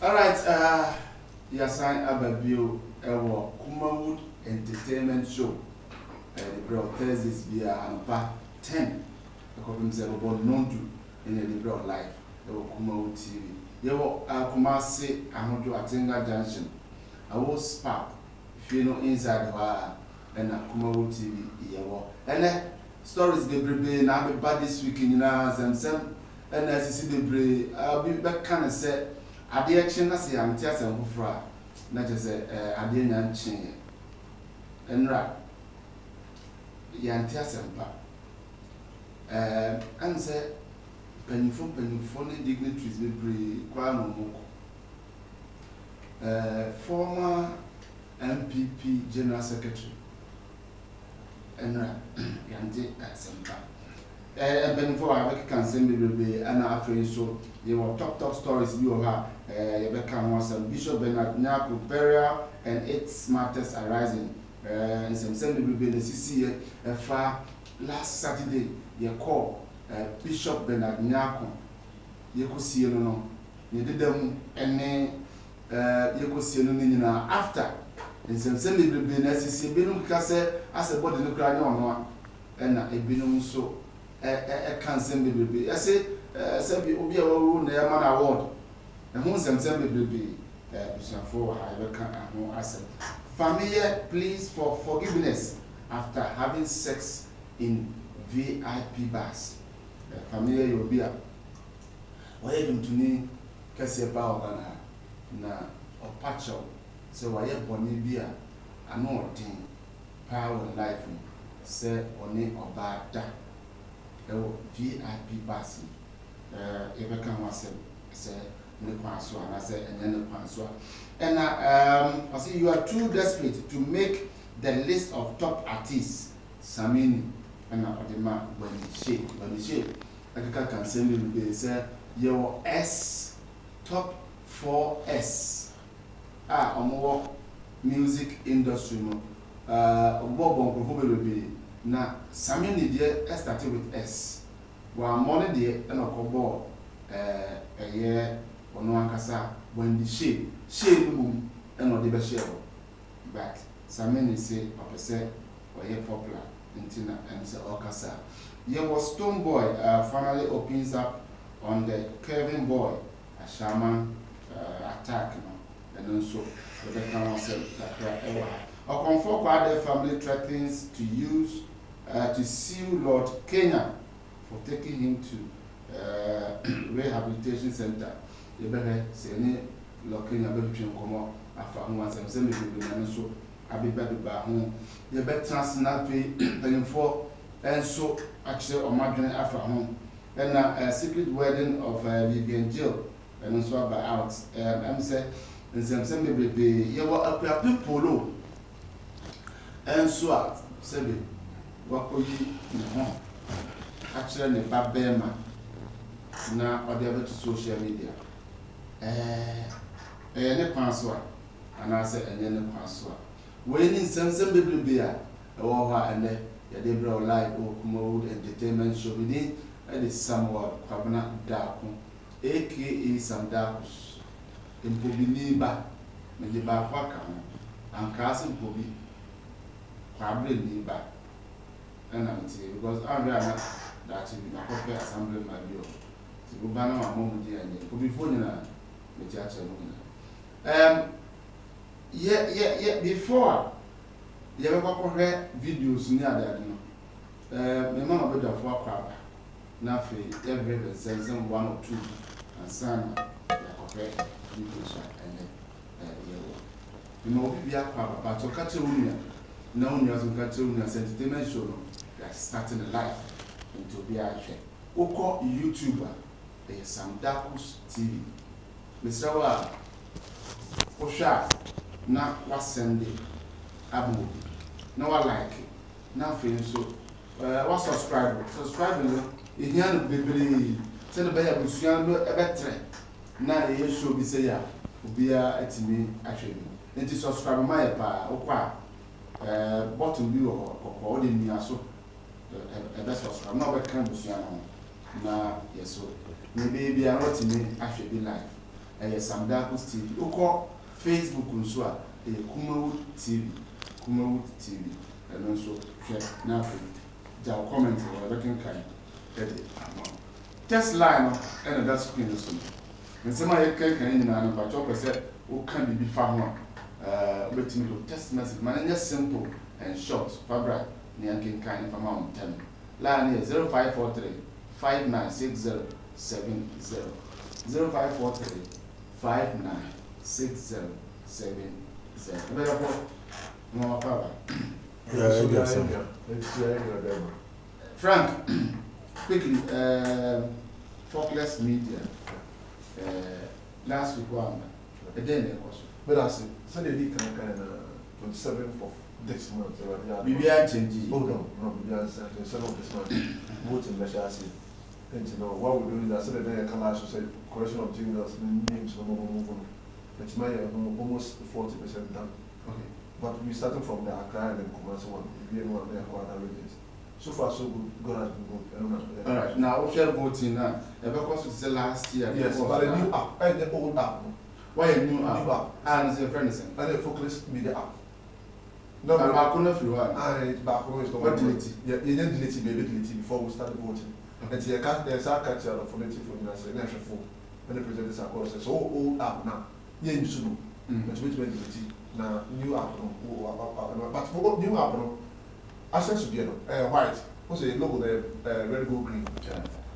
All right, you assign Ababio Kumawood Entertainment Show. The bro Thursdays via Ampa 10. The couple say about non-do in the liberal life. The Kumawood TV. You will Kumasi Amojo Atenga Junction. I will spark if you know inside the bar and Kumawood TV. And then stories be brave now be bad this week in some and as you see the brave, I'll be back kind of set. Ade action na se amte asem hofra na je se ade nya nche enra ya nte asem pa an se panifo ne dignitaries be pre kwa no moko former MPP General Secretary enra ya nte asem pa benefore I can send me and after so you will top stories you have Bishop Bernard Nyaku burial and its matters arising and some send me the CC far last Saturday you call Bishop Bernard Nyaku you could see no you did them and you could see no after and some send me the CC Benum Casse as a body no cry on and a Benum so can't send me baby. I say, Sabi Obia will near man award. And who send me baby? For I can't no asset. Family, please for forgiveness after having sex in VIP bars. Family, you'll be up. Why even to me, Cassia Power na or Pacho. So why have Bonnie beer? I know a thing. Power life, say or name or bad. VIP passing. Ever come was say the Panswa, and I said, and then the Panswa. And I say you are too desperate to make the list of top artists. Samini and Odema when he shape. I can send you the say your S top 4S. On more music industry. Now, Samini dear started with S. While money dear and a cobble a year or no ankasa when the shape moon and not the best. But Samini say, Papa said, or ye popular in Tina and say, Okasa. Ye was Stone Boy finally opens up on the Kevin Boy, a shaman attack, and also the council that a comfort their family threatens to use to sue Lord Kenya for taking him to rehabilitation center. You better say any Lord Kenya between come after once and send me to so I be better by home. You better transnational paying for and so actually on my journey after home. And a secret wedding of Vivian Jill and also by out. I'm saying and send me be you were a people. And so, Sebi, what could you actually bad bearman now or the other to social media? Any password, and I said, and then the password. When in some baby beer, or and the Debra Live or Kumawood Entertainment Show within, and it's somewhat Kwabana Daku, aka Samdackus, in Pobiniba, Mediba Wakam, and Castle Pobi. Probably need back. And I'm saying because I'm not that in my corporate assembly my view. So go ban my mom dear and could be phone in a church. Yeah, before you ever heard videos near that, my mom better for crab. Nothing every sense one or two and son videos and you know, be a crab, but to catch a now you have to entertainment show that starting a life into be a Oko YouTuber, the Samdackus TV. Mr. Wa Osha, now what Sunday, Abu, now I like it, now feel so. What subscribe? In here, baby, send a bear with Siano a better. Now you should be say, be a me actually. It is subscribe my pa, bottom view or in me so a best subscribe. Not a kind of now, yes, so maybe I wrote to me actually be live. Samdackus TV. Oko Facebook nso a Kumawood TV. Kumawood TV. And also share now. Just comment or looking kind. Just line and that screen is soon. When somebody can in but chopper said, who can be found waiting to test message. Man, just simple and short. Fabra, Niankin kind of amount 10. Line is 0543 596070. 0543 596070. No power. Frank, quickly, Focus Media. Last week, one, a day, but I said, Sunday, kind of 27th of this month. We are changing. Oh, no, we are 7th of this month. Voting measure, I said, and you know, what we're doing is I said, I can also say, correction of jingles, names, no more. It's my almost 40% done. Okay. But we started from the Accra and Kumawood one. We are one there for other regions. So far, so good. God has been good. All right. Now, if you're voting now, because it's the last year. Yes, but a new app and the old app. Why a new app? New app. And it's a friend. And the Focus Media app. No, but back on if you are. And back on is the what delete? Yeah, you didn't delete it, maybe delete it before we started voting. And so you can't, there's a catcher of phonetics for the national phone. When the president is across, so old app now. Yeah, you should know. But which way delete it? Now, new app, but for new app, access to get white. What's the logo there? Red, gold, green.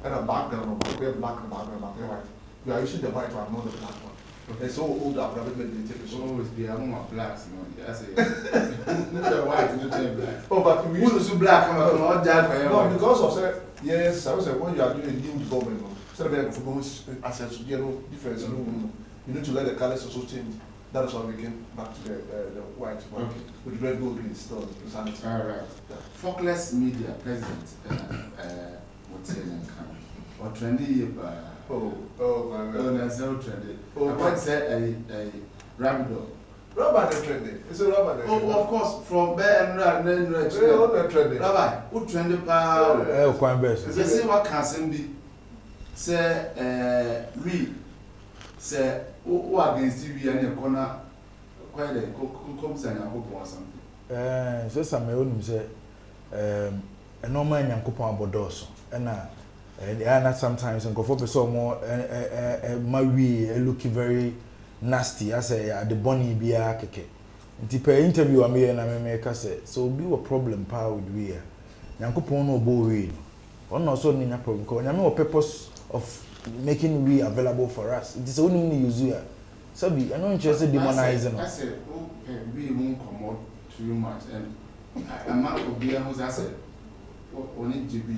And a background, we have black and background, white. We are using the white one, not the black one. Okay, so old app, rather than the so always be a more black, you know. I say, white, you don't black. Oh, but we use black, not that. No, because of say, yes, I was saying when you are doing a new government, instead of for access to get difference, you need to let the colors also change. That is why we came back to the white one. Okay. With red, gold, green still. All right. Yeah. Focus Media president, what's his name? Or trendy? Oh, my God. Oh, that's so trendy. Oh, I might say a rabbit dog. Rabbi trendy. It's a rabbi. Oh, of course, from there and then trendy. Rabbi, who trendy power? Quite best. They say what can be. Say, we say, who against you and your corner quite a comes and a hope or something. So some may only say, a normal young coupon abodos, and I sometimes and go for so more, my looking very nasty. I say, the bonny be a keke. And per interview, I may and I make us say, so be a problem power with we. Young coupon no bow read. One also need a problem, because I know a purpose of making we available for us. It is only use so be I don't interested demonizing. I said, oh, we won't come out too much, and a man will be who's I said, on it to be.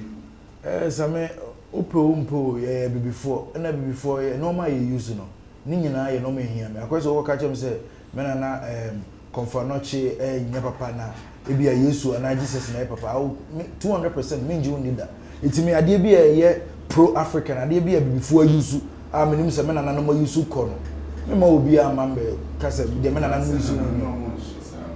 Some upo, yeah, before, and before, normal you use no. Nina, you know me here. I quite over catch him say, Menana, Confanoche, papa na, it be a use and I just say, papa, 200% mean you need that. It's me, I did be a year pro-African, I did be a before use. I'm in some men and no more use corner. Mema obi a mambe kase de me na na use no.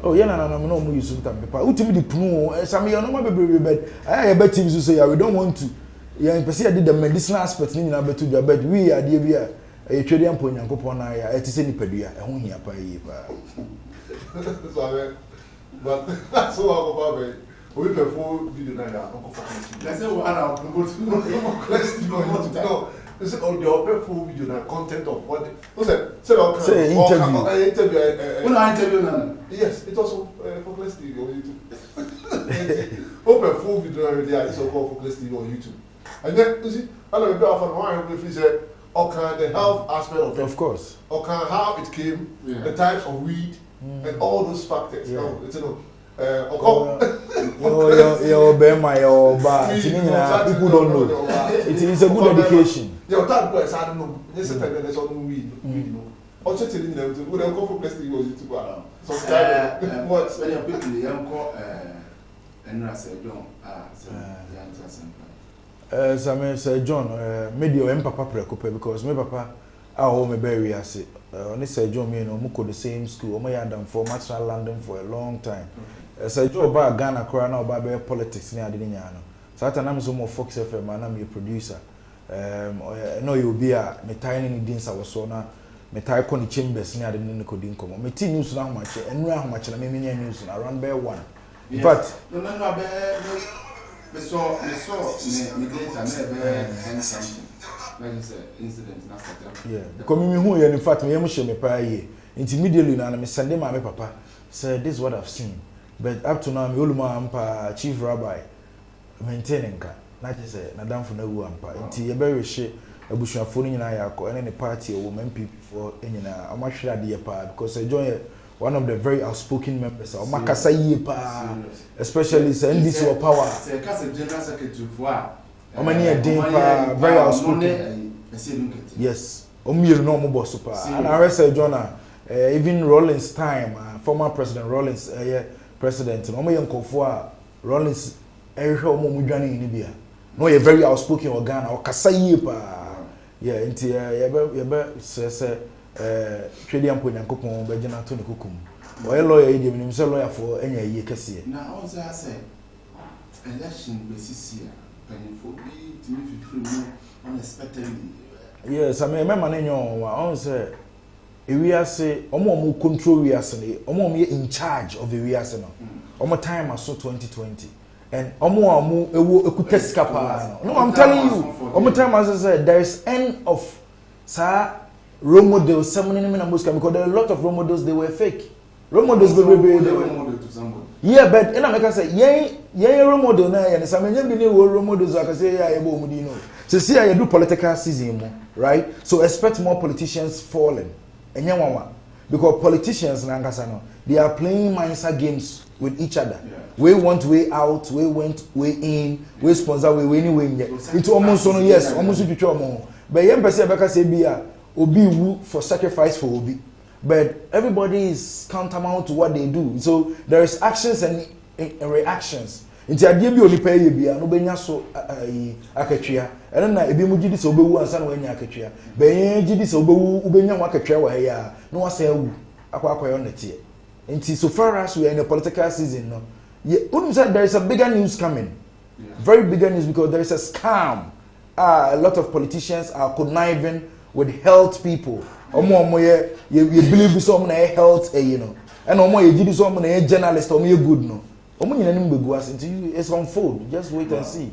Oh yeah na no mo use ntam pepa. Utimi di punu some you no ma bebrebe bed. I be team so say we don't want to. Yeah, person ya did the medicinal aspect ni na betu do bed. We are dey bia e twede ampo nyankopon na ya e ti se nipadua e ho hia pa yi pa. So but that's all about it. We perform video na ya onko focus. Let's say we are no. This is on the full video, the content of what say interview. Yes, it also Focus TV on YouTube. Open full video already. It's all called Focus TV on YouTube. And then you see, I don't know if I want to say, okay, the health aspect of it, of course. Okay, how it came, the types of weed, and all those factors. Yeah. It's your bema, your bar. People don't know. It is a good education. Your time boys, I don't know. This is there's on weed, you know. Also telling them to go for Focus TV on YouTube. Subscribe. What? When you're quickly, young call and I said, John, Some say John, maybe your papa preoccupy because my papa, our home bury us. Only say John, me and Muko the same school. My done for much London for a long time. Say Joe Bar Ghana Crown or Barber politics near the Niano. So I am so more Fox FM, and I'm your producer. No, you'll be a tiny dins I was so now. me tie ko ni chambers ni ade ne ko din komo me ti news na homache enu ahomache na me me news na around bear 1 in fact no be me so me data na be something like this incident na start yeah because me hu ye in fact me yam hye me pa ye immediately na me send my papa said this is what I've seen but up to now me oluma ampa chief rabbi maintaining ka na je say na damfo na wu ampa nti ye be rehye abusuafo ni nyina ya akọ ene ne party o MPP for enyina amahwere ade pa because John one of the very outspoken members o makasa yie pa especially say NDC or power say ka say general secretary for o mani edin pa very outspoken yes o mielu no mo boss pa and I say John even Rollins time former president Rollins president no mo yenkofo a Rollins ehwe o mo mudwane ni bia no you very outspoken organ o kasa yie pa yeah nti yebe say twedi ampo nyankopon be gina to ne kokum o lawyer e dem say lawyer for enya yie kese na on say election besisi penifo bi timi fitri no unexpectedly yes I mean remember na nyo on say ewiase omo control wiase ne omo in charge of the wiase no omo time aso 2020 and omo ewo ekuta skapa no I'm telling you omo time as say there is end of sa role models some na because there are a lot of role models they were fake role models they were model to somebody yeah but ina make say yen role model na yen some nyam bi ne role models aka say ya ebo omudi no so see I do political season mo right so expect more politicians falling enyanwa because politicians na ngasa no they are playing mindset games with each other we want way out we went way in we sponsor we anyway into almost no yes almost twitwa omo but yen person be ka say bia obi wu for sacrifice for obi but everybody is countermount to what they do so there is actions and reactions nti ade bi onipa ye bia no benya so akatwia ene na ebi mu gidi so obewu ansa na wanya akatwia ben gidi so obewu ubenya mu akatwia wa ya no wasa awu akwa nete nti so far as we are in a political season no you said there is a bigger news coming very bigger news because there is a scam a lot of politicians are conniving with health people omo ye believe so omo na health you know and omo ye gidi so omo na journalist omo ye good no omo nyina nim bebu as until it's unfold just wait and see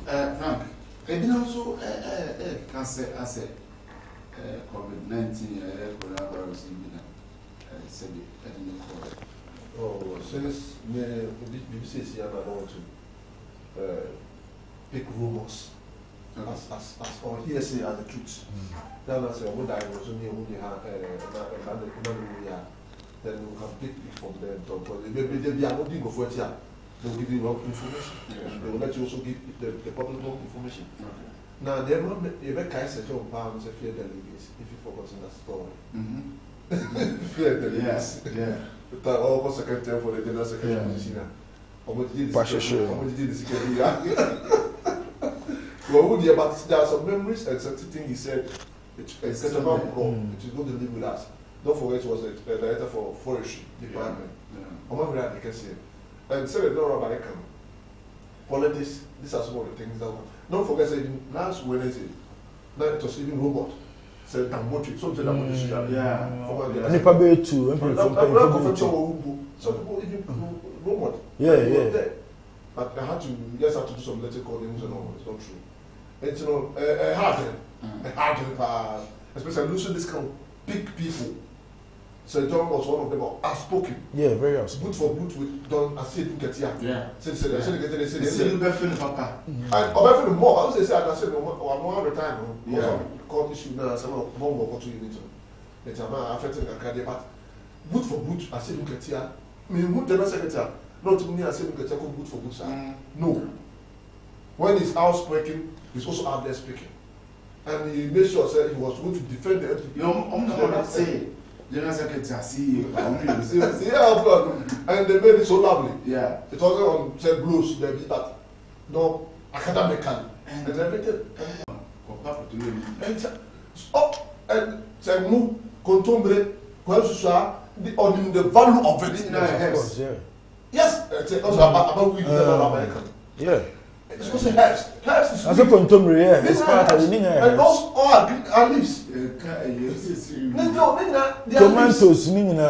Frank e bin also can say as COVID-19 coronavirus in said it since me BBC is here about to pick rumors as or hearsay as the truth. Then I say, what I was only who they have then you can pick it from them. Because they are not doing for it here. They will give you wrong information. They will let you also give the public wrong information. Now, they will make a set of pounds of fear delegates if you focus on that story. Fear delegates. Yeah. But all secretary for the general secretary position. Well, but there are some memories and certain things he said. It's about wrong. It is going to live with us. Don't forget, it was a director for forestry department. I'm not glad because and said no Rabbi Ekam. Politics. These are some of the things that. Don't forget, last Wednesday, it was even robot. Said Damoti, something Damoti. Yeah. And if I be too, some people even robot. Yeah. But I had to do some letter codings and all. It's not true. It's hard, especially losing this kind of big people. So John was one of them outspoken. Yeah, very outspoken. Boot for boot with Don. I see it get here. Yeah. Say Papa. And over more. I was say I said no more at the time. Yeah. Call issue now. Some of bomb or to you. It's a affecting the cardiac. But boot for boot. I see it get here. Me boot the secretary. Not me. I see it get here. Boot for boot. No. When he's outspoken, he's also out there speaking. And he made sure he was going to defend the entity. I'm not saying General Secretary see and they made it so lovely. Yeah. It wasn't on said blues, they did that. No, academically. And everything. And say move, contombre, on the value of it. Yes, it's about we American. Yeah. It's supposed to herbs. Herbs is as a contemporary, yeah. It's part of the and those all are leaves. tomatoes nina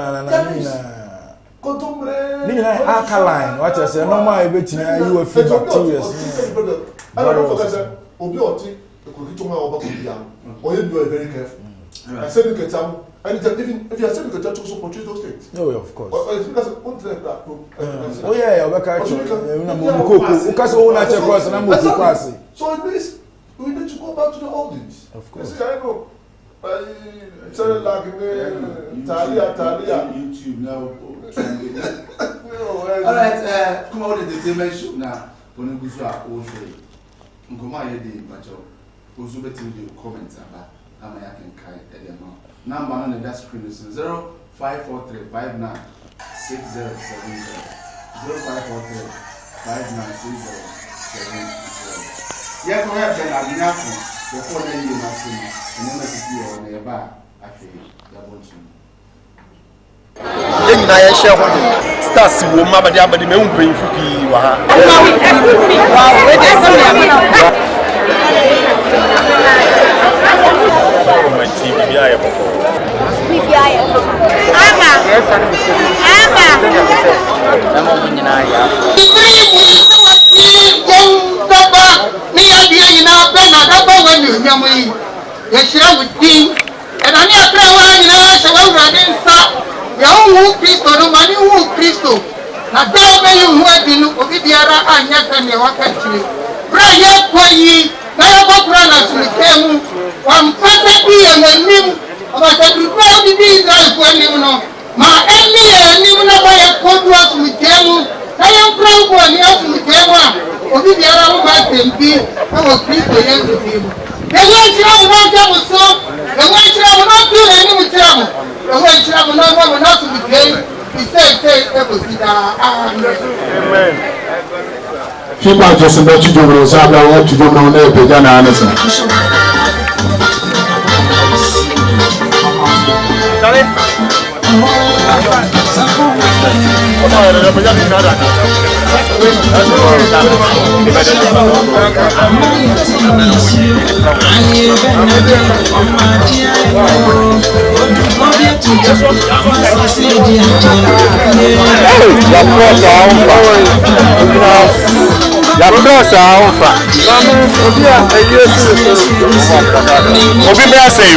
alkaline what I say normal e betimi ayi free bacteria I don't forget that obi oti ekokitoma oba ko or you are very careful. I said you can tell and even if you are saying you can to portray those things. No, of course. Or it's because oh yeah, obaka na mo because we na check us na mo kwase. So it means we need to go back to the oldies. Of course. I know. It's like Talia. YouTube now. All right, come on, the dimension now. When you go to our old show, Nkoma yedi macho. Ozu beti the comments about ama ya can kai edema. Number on the screen is 0543596070. 0543596070. Yeah, go ahead and Abinaku before then you must see and then see on the bar after Yabonchi. Then I share what starts with Mama Jabba the moon bring for my TV, about the people of Israel for Nimono. My enemy and Nimona by a cold was with them. I am proud for the house with them. Or the other one can be our people young with him. The way you have one job was so, the way you have not do any with them. The way you have not to be paid. He said, Amen. People just about to do what you don't know, they don't answer. Dale. La prosa alfa. Obi me say.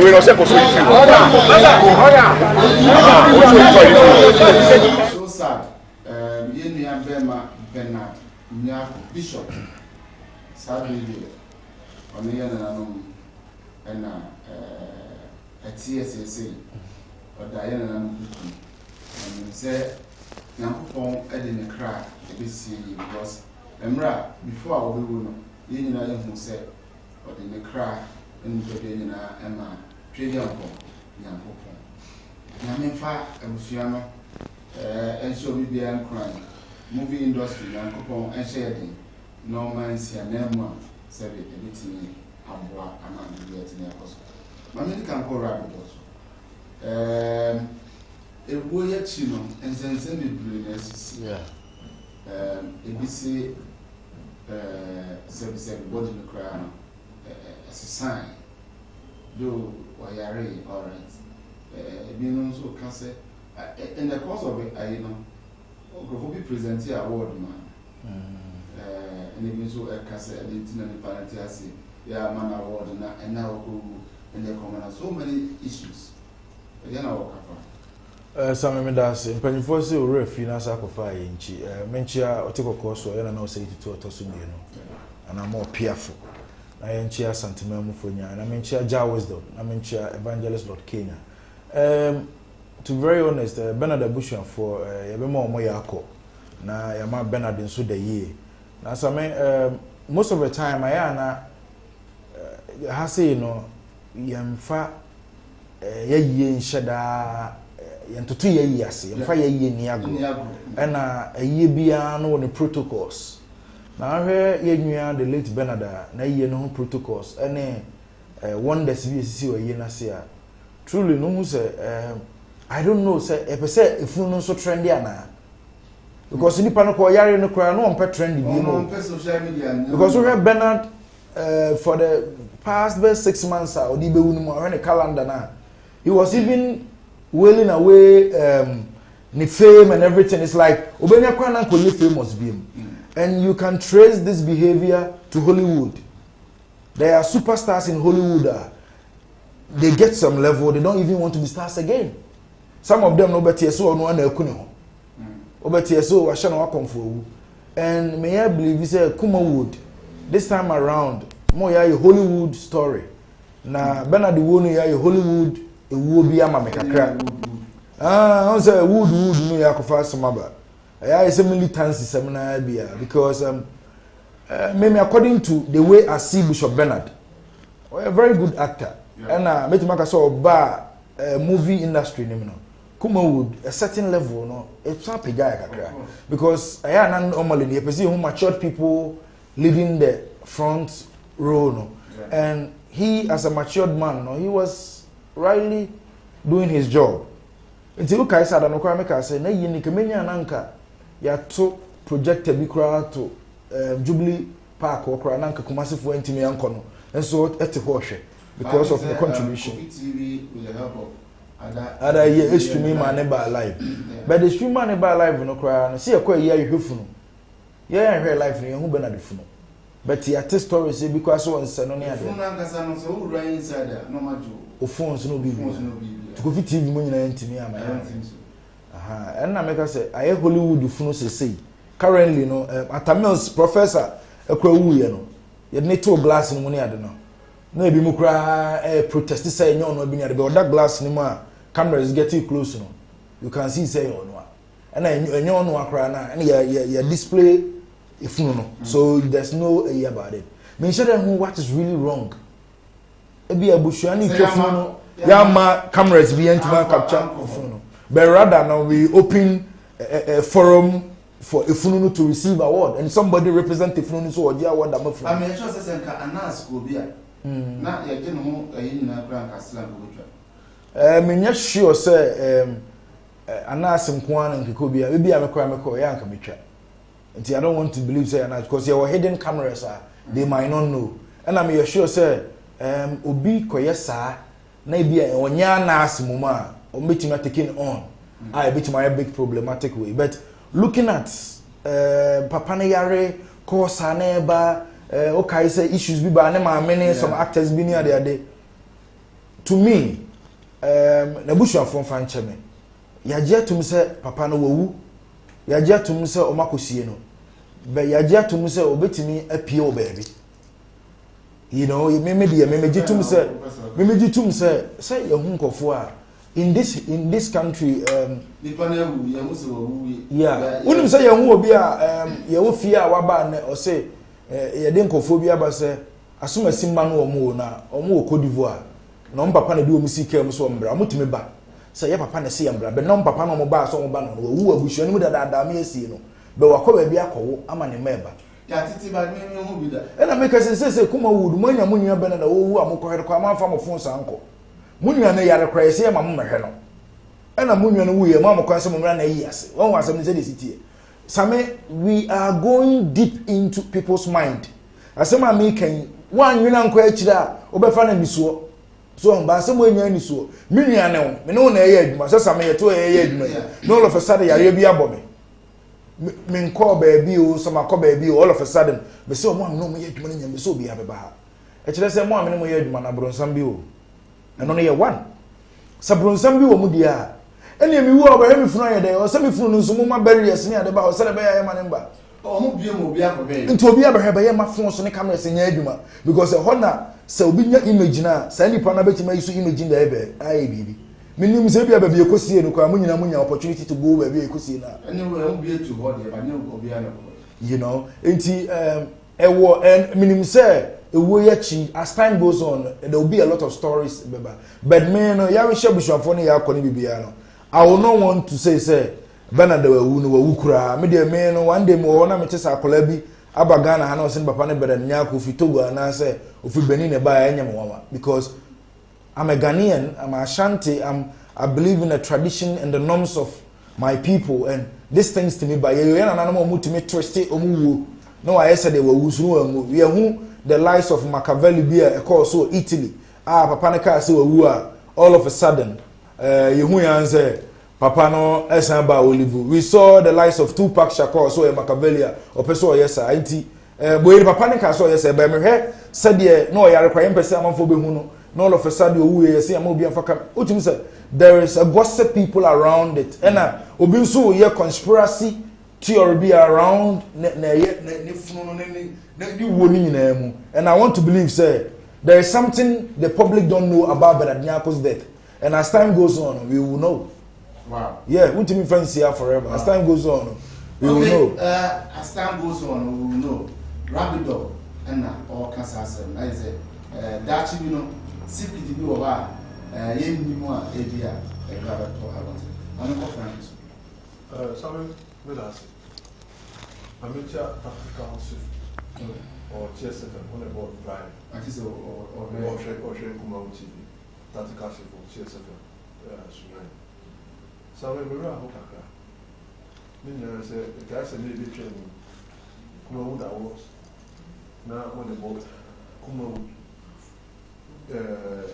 We don't say so sad. Yenya Bema Bernard Nyako Bishop sadly on the end and at CSSA or Diana and say Yampon Edin a crack because Emra before I will know Yenya who said or in the crack and Emma trading upon Yampon. Yaminfa Emusiano and so we be crying. Movie industry and coupon and sharing. No man see a name said it everything Abwa and the getting a hospital. Mammy can go around also. A boy chino and send it brilliance. Yeah. ABC service body in the crown as a sign. Do wire all right. Being also can say in the course of it, I know. Be present here award man. And even so a cassette editing and parity, yeah, man award and now who and the common so many issues. Again, our cover. Some that's in Pennyforce or Refina sacrifice in Chi, Menchia or take a course or I know say to a Tosumino, and I'm more fearful. I am Chia Santimemo Funya, and I mean Chia Jar Wisdom, I mean Chia Evangelist Lord Kenya. To be very honest, Bernard Bushian for a bit more Moyako. Now, I am Bernard in so the year. Now, so most of the time, I have say, you know, yam fa ye shada yan to 2 years, yam fa ye niago. And a year beyond on the protocols. Now, here ye the late Bernard, na ye no protocols, and one that's VCC or Yenasia. Truly, no, say, I don't know, say, if you know so trendy, because in the Panaco, Yari no cry, no one pet trendy, because we have Bernard for the past 6 months, or the calendar now. He was even wailing away the fame and everything. It's like, Obenya Kwana could famous being. And you can trace this behavior to Hollywood. There are superstars in Hollywood. They get some level, they don't even want to be stars again. Some of them no better so no one ekuno. Obetia so wa shana wa komfo. And may I believe is a Kumawood. This time around, more ya Hollywood story. Na Bernard wonu ya Hollywood e wo bi ama me kakra. On say wood no ya kofa somaba. Ya is a militancy seminar bia because maybe according to the way I see Bishop Bernard, a very good actor. Yeah. And metimaka so ba movie industry no. Kumawood a certain level no it's not pega kakra because I am normally the person who matured people leading the front row no. Yeah. And he as a matured man no he was rightly doing his job until kai sada no kwa make say na yi ni kemenya nanka ya to projector bi kura to Jubilee Park or kura nanka Kumasi for ntimi ankono enso ete ho hwe because of the contribution TV with the help of other year streaming money by live but the stream money by live no kura no see ekwa year hwefu no yeah hwe live no hu be na defu no but ya te story say because one say no ne ade phone ankasa no so who run inside no majo o phones no be to go fit TV mo nyina ntimi ama aha and na make say aye Hollywood funu say currently no Atamils professor ekwa wu ye no ye ne to glass no mo ne ade no na ebi mu kra protest say nyo no bi ne ade be oda glass ni mu a camera is getting close no you can see say no and enyo no akra na and ya display ifunu no so there's no about it me share them what is really wrong ebi abusua ni twefunu no ya ma cameras bi entima capture ifunu no but rather now we open a forum for ifunu to receive award and somebody represent ifunu so oji award am ifunu I mean sure say nka anas go bia na ya je no ayi na kra nka slam go twa me nya sure say anas nko an nkeko bia ebi amekora mekọ ya nka metwa nti I don't want to believe say anas because there were hidden cameras they might not know and I'm sure say obi koye saa na bia onya anas muma o meeting taking on I bit my big problematic way but looking at papa na yare course na ba okay say issues bi ba na ma many some actors bi near there to me na busua from fan cheme ya je to me say papa na wawu ya je to me say o makosie no be ya je to me say obetimi apie o baby you know me je to me say say ye hu nkofo a in this country yeah unim say ye hu obi a ye wo fie a waba na o say ye de nkofo bi aba say asomasi ma no omo na omo Cote d'Ivoire na on papa na bi o musika mu so mbra mutime ba say ye papa na say ye mbra be na on papa na omo ba so omo ba no wo abusuo ni mu dada me asie no be wakọ ba bi akọwo ama ne meba ya titi ba me hu bi da ena make say Kumawood manya munya be na wo wu amokọ kwa ma fa mo fon sanko munya na yare kra ese ma mmehwe no ena munya no wuye ma amokọ ase mo mra na yi ase won wasem ne say dey sitie same we are going deep into people's mind asema me kan wan nwina nkọ akira obefa na misuo so ba asem anya nisuo munya ne wo me no na eya adwuma so same ye to eya adwuma no all of a sudden yare bi abome me nko baby o so makọ baby all of a sudden me say mo am no mo ye adwuma nya me so obi abeba ha e kire say mo am no mo ye adwuma na bronsam bi o eno no ye one sa bronsam bi wo mu dia ene mi wu oba mi funu ye de o se mi funu nso mo ma barriers ni ade ba o se le be ya ma ne mba o mo bie mo obi akọbe nti obi abehwe be ye ma funu so ne camera se nya adwuma because ho na se obi nya image na sa nipa na betima yiso image na ebe ayi bibi minim se bia ba bi ekosie no kwa munyina munya opportunity to go where bi ekosie na anyway o bi to hold e ba ne obi ana you know enti ewo and minim se ewo yachi as time goes on there will be a lot of stories beba but me no ya we shabushafo ne ya akọ ne bibia no I will not want to say Bernard wu no wu kura me de me no one day mo na me tesa akola bi abagana ha na o se papa ne bere nya ko fi Togo na say ofi Benin ne ba ya nya mwa because I'm a Ghanaian, I'm a Ashanti, I believe in the tradition and the norms of my people, and these things to me by you and another to me trusty omu. No, I said they were who we are who the lives of Machiavelli be a course so Italy. Papa Neka say all of a sudden, you answer Papa no Esamba Olivu. We saw the lives of Tupac Shakur, so a Machiavelli or Peso, yes, IT. Boy, Papa Neka saw yes, by me head said, no, I require Pesama for Behuno. No, all of a sudden, we see a movie and fuck. There is a gossip people around it, and obinso ye conspiracy theory be around. And I want to believe, say, there is something the public don't know about Benadinyako's death, and as time goes on, we will know. Wow. Yeah, we will fancy here forever. Wow. As time goes on, we will know. As time goes on, we will know. Rabbit dog and all cancer. I say, that you know. Secret to do over yen ni mo idea e grab to have on the conference Samuel Vedas amateur tactical shift or CSFM on the board drive I think so or Kumawood TV tactical shift or CSFM Samuel Mira ho kakra I said, the guy said, maybe training. Kumawood Awards. Now, what about Kumawood?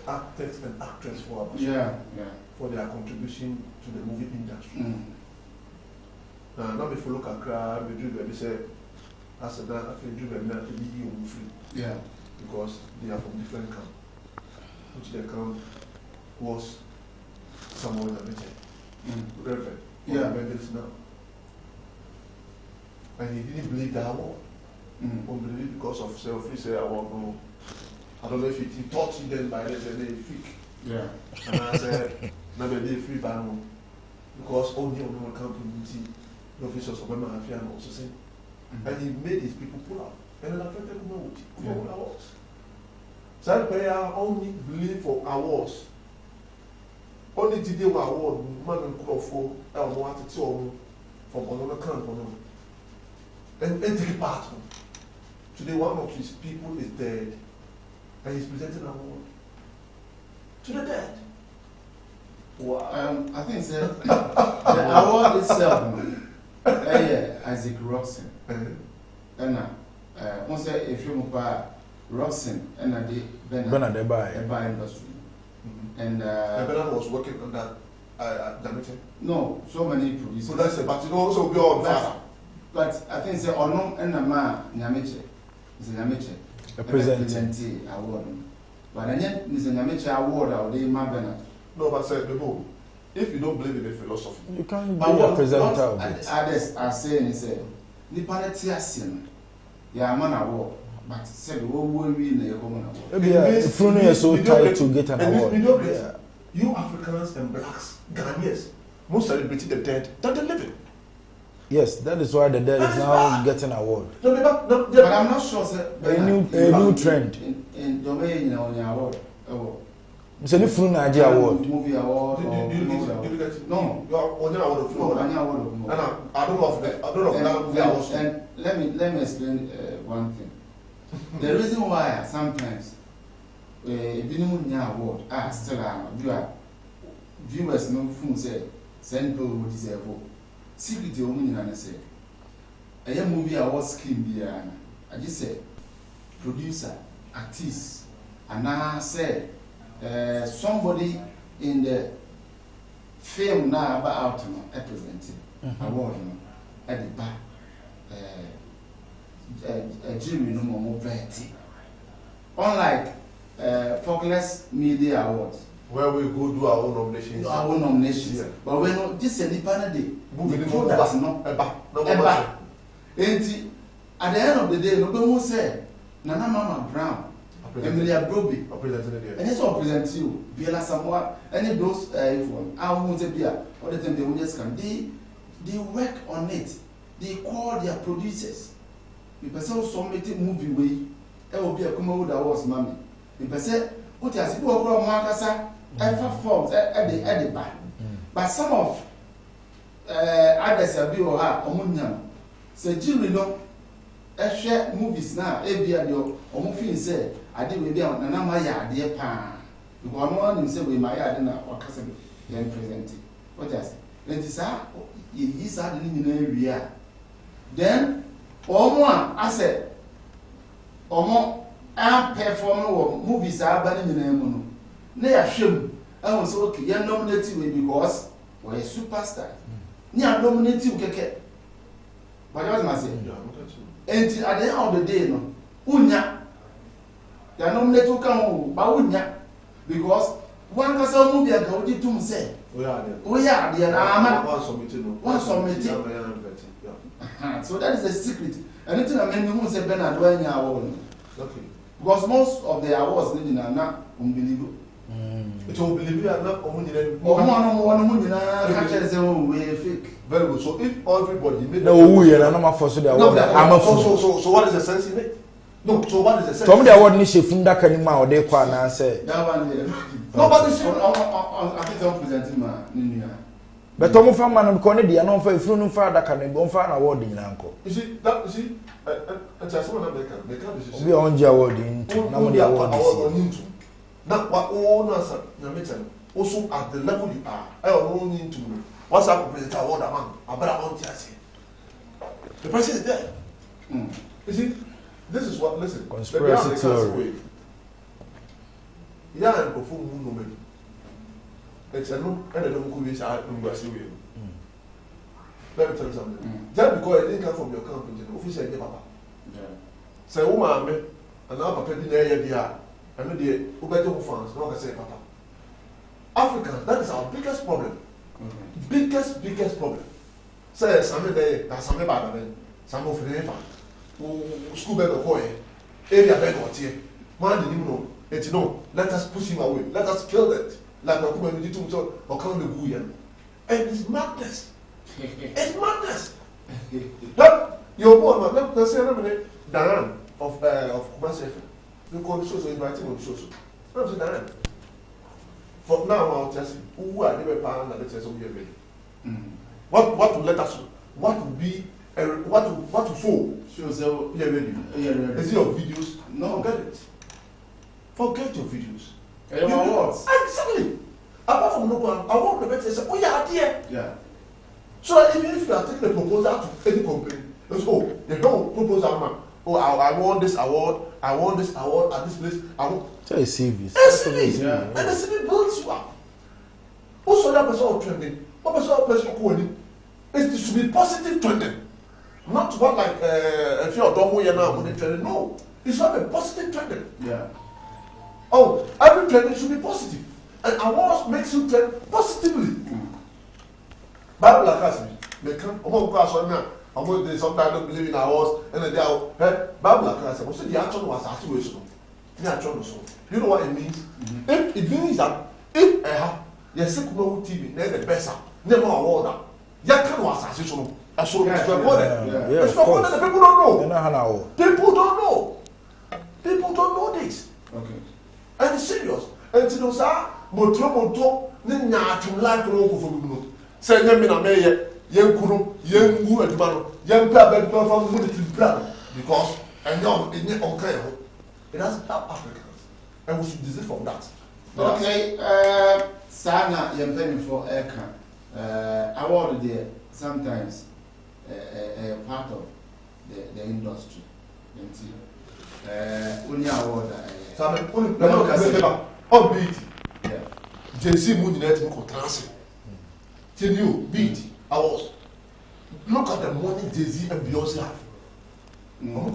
Actors and actresses for their contribution to the movie industry. Now, if you look at crowd, we do baby say, as a man, I feel do baby not to be free. Yeah. Because they are from different camps. Which the camp was someone that Reverend. Yeah. Now. And he didn't believe that award. Only because of selfish award. No. I don't know if he thought he then by the fake. Yeah. And I said, never did free by no. Because only on one community, the officials of Mama Afia also saying. And he made his people pull out. And then affected Kumawood Awards. So that player only believe for awards. Only today we award man and Crawford and want to tell from another country. And take part. Today one of his people is dead. And he's presenting an award to the dead. Wow. I think the award itself, Isaac Roxon. And once if you move Roxon and I did Bernard by industry. And Bernard was working on that dimension. No, so many producers. So that's but you also be all that. But I think Ono and Nama Nyamiche is a Nyamiche. A present award. But and yet is a Nyamiche award or the Bernard. No, but say the if you don't believe in the philosophy, you can't be a presenter of it. Others are saying Nipanatia yeah, man award. But said we win a common award. If you are so tired to get an award. Yeah. You Africans and blacks, Ghanaians, most celebrating the dead than the living. Yes, that is why the dead is now getting an award. No, but I'm not sure, sir. A new trend. In domain on your award. It's a new Frunaji award. Movie award. Did you get it? No. You are on your award of no. I don't know of that. And let me explain one thing. The reason why sometimes didn't award still viewers no phone say send people deserve. Secret woman say a movie award scheme biana. I just say producer, artist, and I say somebody in the film now about representing award at the back. A jury no more variety. Unlike Focus Media Awards, where we go do our own nominations. Our own nominations. Yeah. But we know this is a panel day. Moving products no ever. And at the end of the day, nobody say Nana Mama Brown, Emilia Broby, and it's all present you. Biela Samoa, any of those I won't say beer. All the time they will just come. They work on it. They call their producers. Because submit movie way, it will be a Kumawood Awards, mammy. Because what has to go from Marcasa, ever forms at the back. But some of others have been or Omunian. Say, Jimmy, no, a share movies now, ABR or movie say, I did with them, and I'm my yard, dear pan. You want one say with my yard and or Cassandra, then presented. What else? Then this are is in the area. Then, I said, perform movies are banning in the moon. Nay, I shame. I was okay, you're nominated because we're a superstar. Near nominated keke. But I was say, and at the end of the day, no, Unya. They are nominated to come, but Unya. Because one person movie and go to say, we are the one submitted. So that is the secret. Anything I mean, who say Bernard when you award. Okay. Because most of the awards are not unbelievable. It's unbelievable and not fake. Very good. So if everybody made so what is the sense in it? No, so what is the sense? Tom the award niche from that kanima or they kwana say. That one here. Nobody should I think I'm presenting my but Tom from man ko ne dia no fa ifru no fa da kan bo fa na award nyina nko. You see that just someone make this. Obi on award into na mo the award into. Now what all answer na metan also at the level you are. I don't need to what's up present award man. Abara on tiase. The person is there. Mm. You see, this is what, listen. Conspiracy theory. Yeah, and perform no man. It's a no, and I don't go with our university. Let me tell you something. Just because it didn't come from your company, officially, papa. Say, oh, mamma, and now papa didn't hear the and the Ubeto fans, no, I say, papa. Africans, that is our biggest problem. Biggest problem. Say, some day, that's some bad, some of the school bed or boy, area bed or tear. Man didn't know. It's no, let us push him away. Let us kill it. Like a woman did to or come the Guyan. And it's madness. It's madness. Your boy, let's say, Diane of Kumasi. You call the social inviting on social. Not to Diane. For now, I'll tell you who are never found and let's say, what to let us, what will be, what to show. So, yeah, ready. Is it your videos? No, forget it. Forget your videos. Exactly. Apart from no one, I want to say, oh, yeah, dear. Yeah. So that even if you are taking a proposal to any company, you say, oh, the whole proposal, man. Oh, I want this award at this place. I want. So a CV. Yeah. And the CV builds you up. Also, that person trending. What person calling? It should be positive trending. Not what like if you're done with now when trending. No, it should have a positive trending. Yeah. Oh, every trending should be positive, and awards makes you trend positively. Bible like us, they come. They sometimes don't believe in awards, and then they are Bible like us. So the action was a situation. The action was so. You know what it means? If it means that if yes, Kumawood TV, they're the best. Never award. That kind of association. It's recorded. It's recorded. The people don't know. People don't know. People don't know this. Okay. And it's serious. And you know, sir, moto, ninya to life no go for you. Say nyame na meye, yenkuru, yengu adumano, yempa be from monetary plan because and now it need on kind. It doesn't help Africans. And we should desist from that. Okay, sana yempa for Eka. Award there sometimes part of the industry. Only award. On beat. JC Moon United Contrast. Tell you, beat. I was. Look at the money Jay-Z and Beyonce have. No,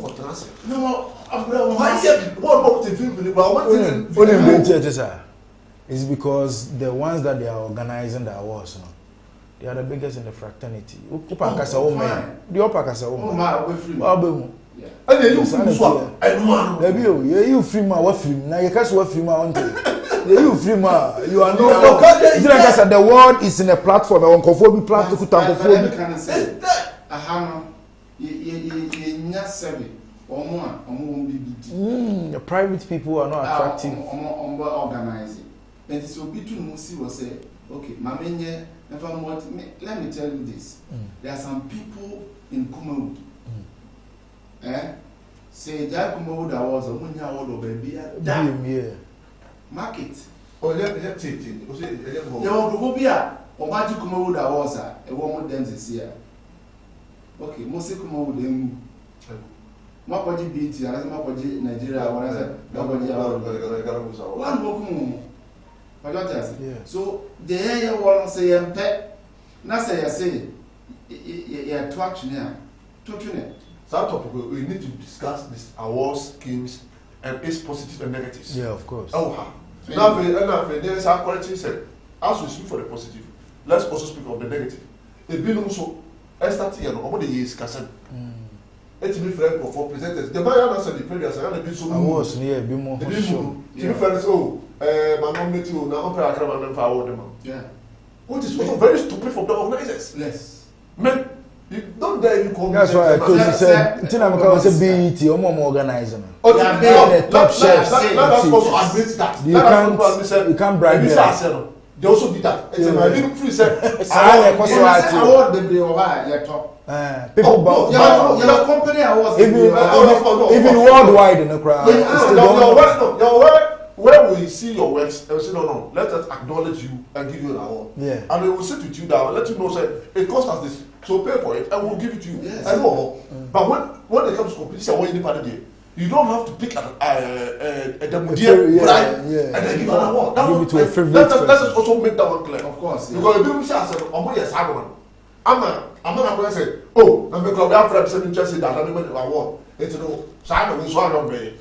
it's because the ones that they are organizing the awards, you know, they are the biggest in the fraternity. The and you free ma what free now you can't what free ma on you free ma you are no the world is in a platform on conformity platform can say ahano ye seven or more private people are not attractive organizing and so between musi was say okay mamenye never want let me tell you this there are some people in Kumawood say that Kumawood awards or munya award or baby market or let or magic Kumawood awards a woman them this year. Okay, most Kumawood them Mapoji BT and Mapoji Nigeria one more so the area one say pet na say yeah to action here to tune. That topic we need to discuss this award schemes and its positives and negatives. Yeah, of course. Oh, now there is our quality said. As we speak for the positive, let's also speak of the negative. The bill also start here over the years Kasan. It's be friend for presenters. The man answered the previous and the bill so awards near be more. The bill to be friends my mom met you now opera caravan for award. Yeah. Which is also very stupid for the organizers. Yes. Men you don't dare you call. That's why I told you said until I'm going to say BET or more organizing. Oh, the top chefs. Let's also admit that. You can't bribe them. They also did that. It's a little free said. Award the top. People your company awards even worldwide in the crowd. where we see your works and we say no, let us acknowledge you and give you an award. Yeah. And we will sit with you down and let you know, say, it costs us this, so pay for it and we'll give it to you. Yes. I know. But when it comes to competition, when you don't have to pick a demodeer and then give an award. Give it to a favorite let us also make that one clear. Of course. Yeah. Because people say, I'm yes, I'm not going to say, oh, I'm going to have to interest in that, I'm going to award. It's no, so I don't know,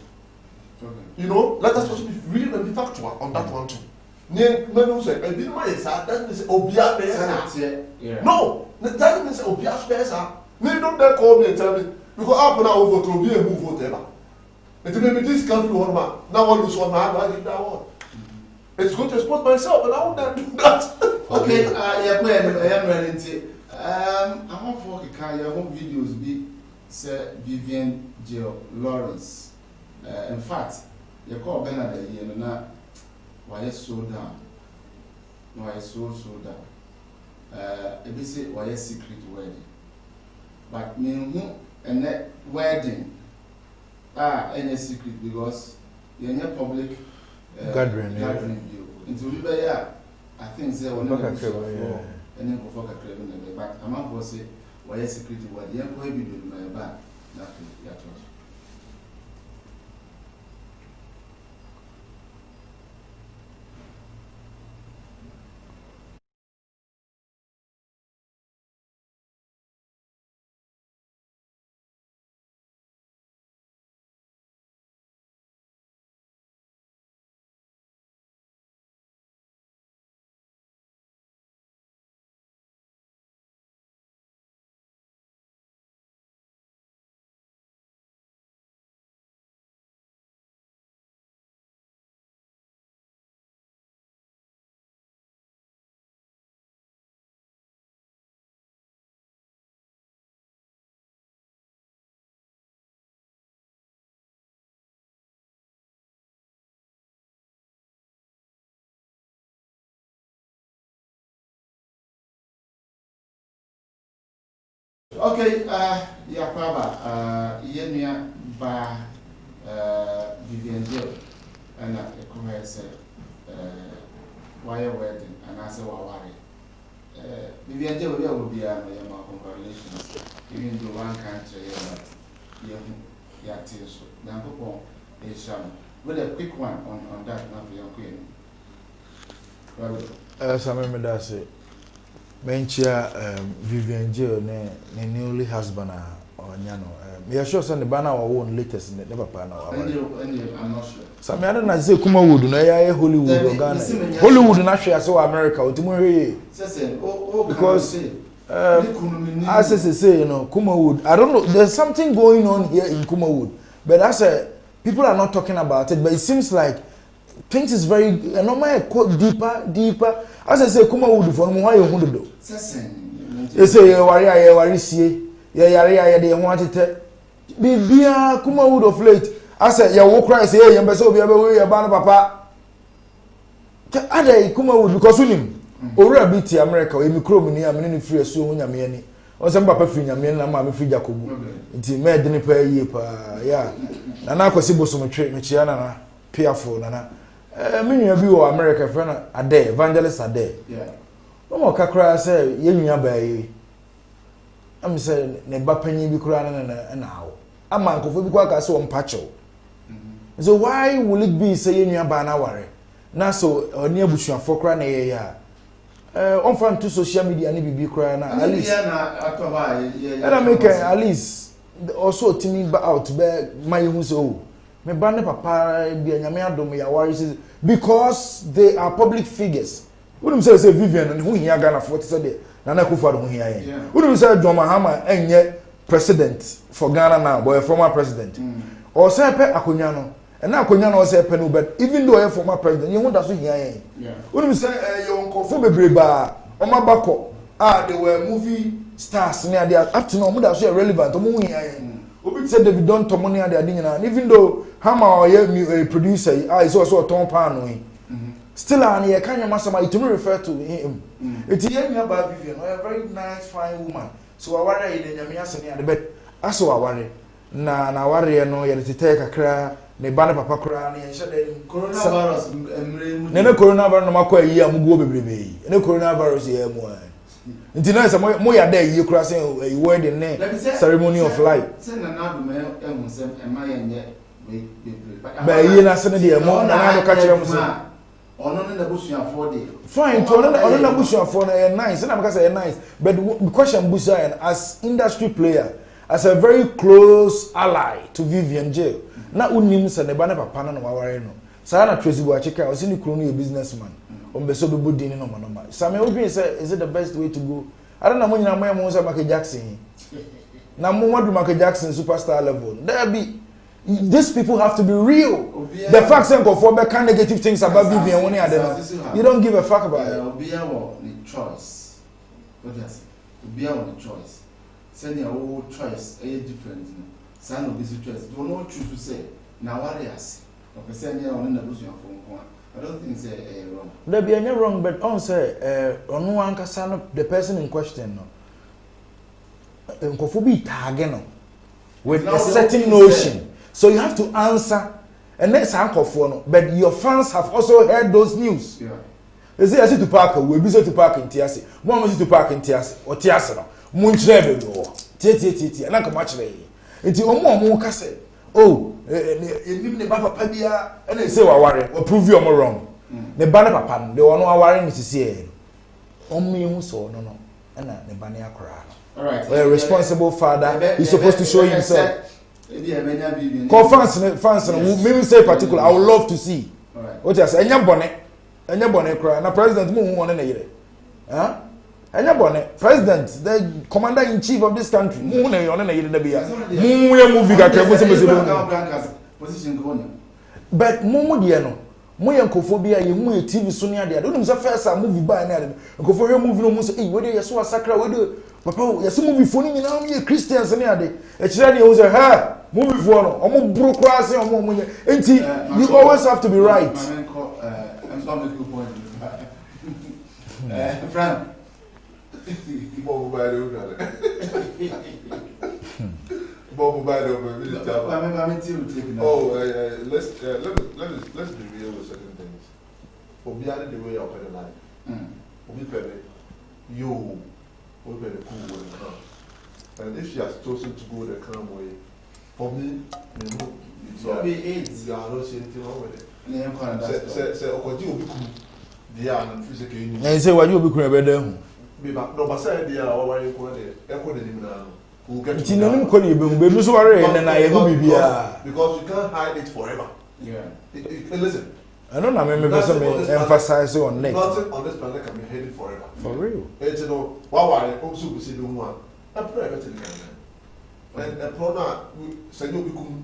you know, let us also be real and be factual on that one too. No, say, I didn't mind that means Obia Besa. No, that means Obia Besa. No, don't dare call me and tell me, because I'm now over to be a move whatever. And to maybe this country one man, now I lose one man, I get that one. It's going to expose myself, and I won't dare do that. Okay, I'm ready to. I'm on for your home videos be Sir Vivian Jill Lawrence. In fact, you call Bernard here and now why is so down? Why is so down? If you say why is secret wedding, but me who and that wedding any secret because you're not public gathering view. Until we be I think they will never before and then go for a craving but I'm not for say why is secret wedding? You're going to be my back. Nothing. Yeah, okay, Yenya ba Vivian Jill and a comment said why wedding and I said why Vivian Jill will be a congratulations even though one country yeah so now with a quick one on that now for your queen. Well, that's it. Menchia Vivian Jill, ne newly husband or Nyano. We are sure the banner our own latest never pan our. I'm not sure. Some other than say Kumawood, no, Hollywood or Ghana. Hollywood, and actually, I saw America, because as I say, you know, Kumawood, I don't know, there's something going on here in Kumawood, but that's people are not talking about it, but it seems like things is very deeper. As I say, Kumawood for why you want to do. You say you worry, see, they want it. Be Kumawood of late. I said, you walk cry, say, you better be away about papa. Other Kumawood because we him. Ora biti America, we microbe ni amene free so hu nyame ani. O se papa free nyame na ma me free Jacob. Nti me de ne pa yie pa. Ya. Na na akwasi bosom twe me chia na piafo na. Me nua bi wo America friend Ade, evangelist Ade. Yeah. No mo kakra say ye nua ba yi. Am say ne ba panyin bi kura na hawo. Ama nkofo bi kwa ka say o mpacho. So why will it be say ye nua ba na ware? Na so oni abusuafo kura na ye ya. On fan to social media ni bibi kura na at least and I make at least also timi ba out be my hu so me ba ne papa bi anyame adom ya worry because they are public figures. Wouldn't say Vivian and who here Ghana for today na na kufa do here wouldn't say John Mahama enye president for Ghana now but a former president or say pe akonya no and now akonya no say pe no but even though a former president you want that so here wouldn't say your uncle for bebreba o ma bako they were movie stars near there up to now that so relevant omo here obi say David Don Tomoni and they nyina even though Hama or a producer is also a ton pan still an ye can masama it me refer to him it ye me about Vivian a very nice fine woman so I worry in nyame asene and bet aso I worry na warrior no ye tete kakra ne ba ne papa kra ne yenhye da coronavirus emre mu ne coronavirus no makwa yi amugo bebrebe ne coronavirus ye mu nti na se mo ya da yi kra se wedding ne ceremony of life se na na do me ehun se ema yenye ba yi na se ne de mo na do ka kire mo se ono ne busuafo de fine to ono na busuafo na nice na because nice but the question busa as industry player as a very close ally to Vivian J. Na unim se ne ba ne papa na waware no. Sa na Tracy Boachika o se ni kro no a businessman. O mbeso be bodi ni no manoma. Sam Obi say is it the best way to go? I don't know mo nyina mo say Michael Jackson. Na mo wadu Michael Jackson superstar level. There be these people have to be real. The facts and for be negative things about Vivian when you don't give a fuck about it. Obi awo ni choice. What do you say? Obi awo ni choice. Send your choice a different son of this choice. Do not choose to say now warriors. Okay, send your own bush phone. I don't think say wrong. There be any wrong, but on say on one person the person in question no. Kofubi target with a certain notion. So you have to answer and next uncle no. But your fans have also heard those news. Yeah. They say I see to park, we be to park in Tiasi. One was to park in Tiasi or Tiasi no. Munchebe no tete na ka match le enti omo ka say oh enim ne papa bia na say wa ware wa prove you wrong ne ba ne papa no de wono aware ni sisi omo hu so no na ne ba ne akora all right a responsible father he's supposed to show himself fans no maybe say particular I would love to see all right what you say enya bone kra na president mu hu won na yire huh president, the commander in chief of this country. But Mumu Diano, Moyankophobia, you move TV Sonia. I don't know first a movie by an go for a movie no say, whether you saw a sacra, whether Papa, yes, movie for me now, me Christians and the a child who's a hair movie for no, or more crossing or more. You always have to be right. I'm sorry, good point. Frank. Bob by the Bob by the oh, let's be real with certain things. For beyond the way of the life, we pay you, we pay the cool way. And if she has chosen to go the calm way, for me, it's not anything wrong with it. Say, Okoji will be cool. They are not physically. And say, what you will be cool. No, but say they are what you call it. Echo the Dimina. Who get to know because you can't hide it forever. Yeah. Listen. I don't know. Maybe emphasize on next. Nothing on this planet can be hidden forever. For real. It's no. Why also we see the one. I pray better than and a product. Say you become.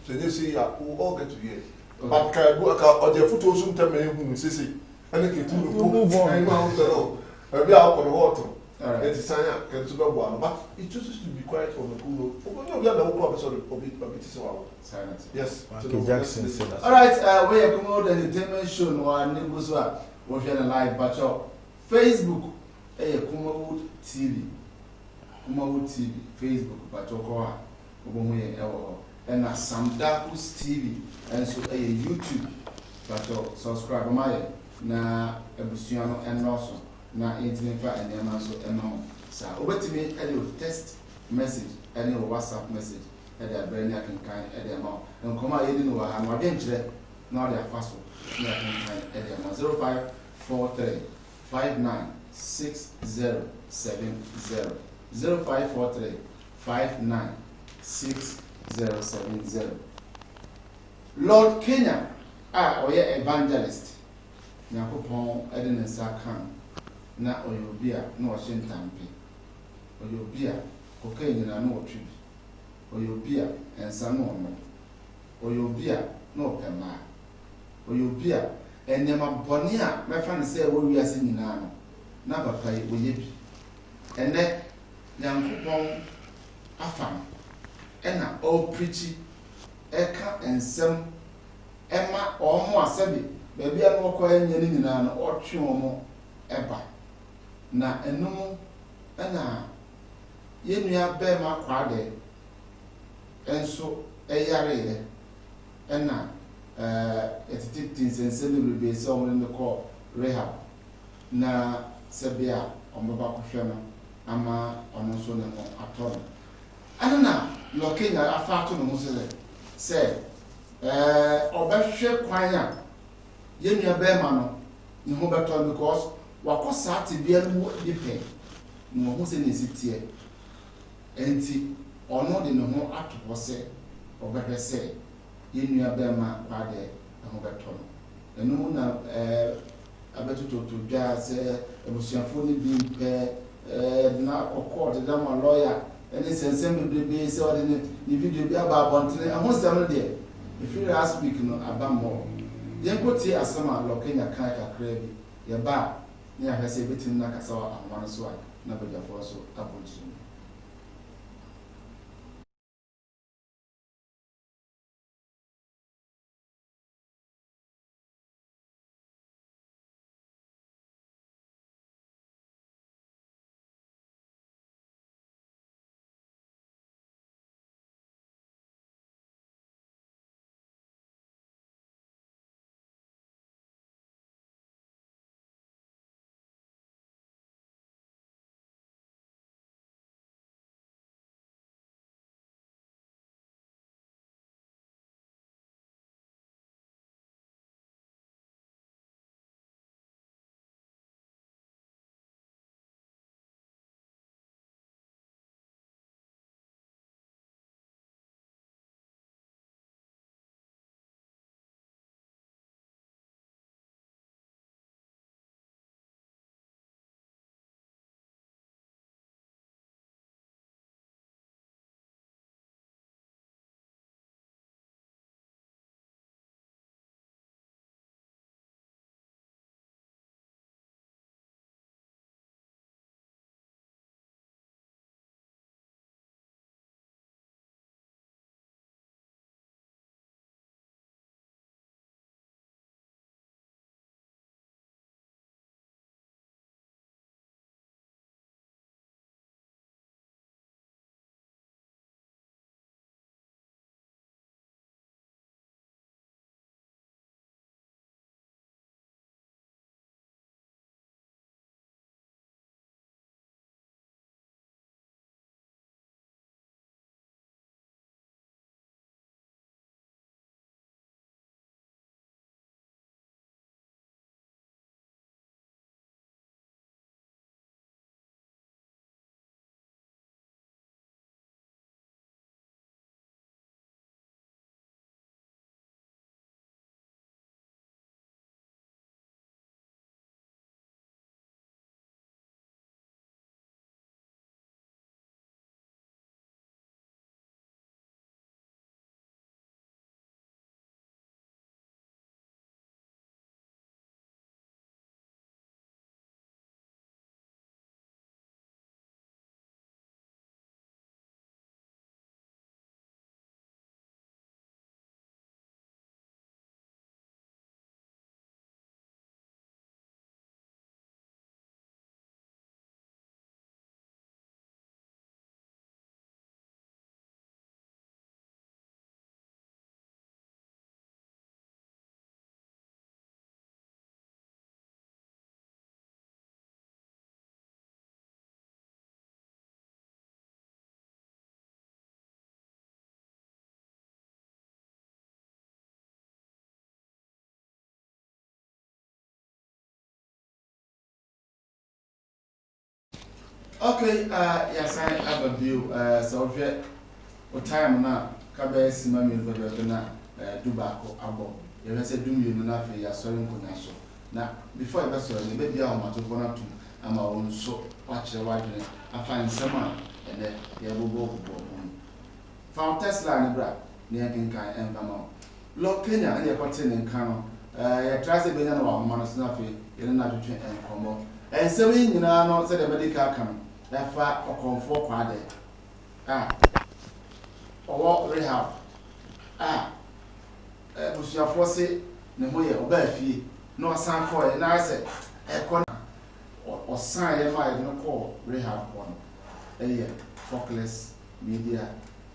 Say you see. We all get to hear. But can go or the photos soon tell me who see. And they can move on. Maybe I'll put the water. It's a sign up, can super one, but it chooses to be quiet on the cool. We have the whole episode of it. Silence. Yes. Michael Jackson. All right, we are Kumawood entertainment show. No one neighbors were watching live, but your Facebook, Kumawood TV, Kumawood TV, Facebook, but your car, and a Samdackus TV, and so a YouTube, but your subscribe my na ebusiano and also. Na internet and the so amount. So over to me text message and WhatsApp message at the brain I can kind at the amount. And come out in no I'm against now they are fast at the amount 0543 596070 0543 596070. Lord Kenya or evangelist. Nyakopon Eden Sakan. Na oyobia na oshintampe oyobia kokaini na no otwi oyobia ensa no ono oyobia na opema oyobia enyama bone a mefa ne se wo wiase nyina no na papa yi oyebi ene nyankopon afam ena o preachi eka ensem ema omo asabi baabi a no koya nyane nyina no otwe omo eba na enum na yenua be ma kwade enso eyare ena etiti sensene bebe se omre ne ko rehab na sebia omba kohwe no ama ono so ne mo atoro anana lo Kenya afato no se obehwe kwan a yemia bema no ne ho beto because wakosa ate bia no dipe no ho se ne sitie enti ono de ne ho atopo se obehwe se yemia bema kwade ho beto no enu na abetuto dwa se ebusuafo ni bi pe na kokko de dama lawyer ene sensem bebe se ode ni video bi aba abontene ho sem de if you last week no abamo yenkoti asama lo Kenya kan kakra bi ye ba ni ahese betim na kasa wa amano so a na bajafo so abonti. Okay, yes, I have a view. So if time now, Kabe Simami Vena, Dubako, Abo, you say, do you know for your soil connection? Now, before I was on the baby, I'm not going to I'm my own so watch the white I find someone and then you will go. Found Tesla and Bra, near Kinkai and Bama. Look, Kenya, and you're continuing Kano. You try to be an hour, Manasnafi, in another train and combo. And so, you know, not said a medical come. That far or comfort quade. Or rehab. Was your force, Nemoya, or Belfie, no sign for it, and I said, a corner or sign if I don't call rehab one. A year, Focus Media,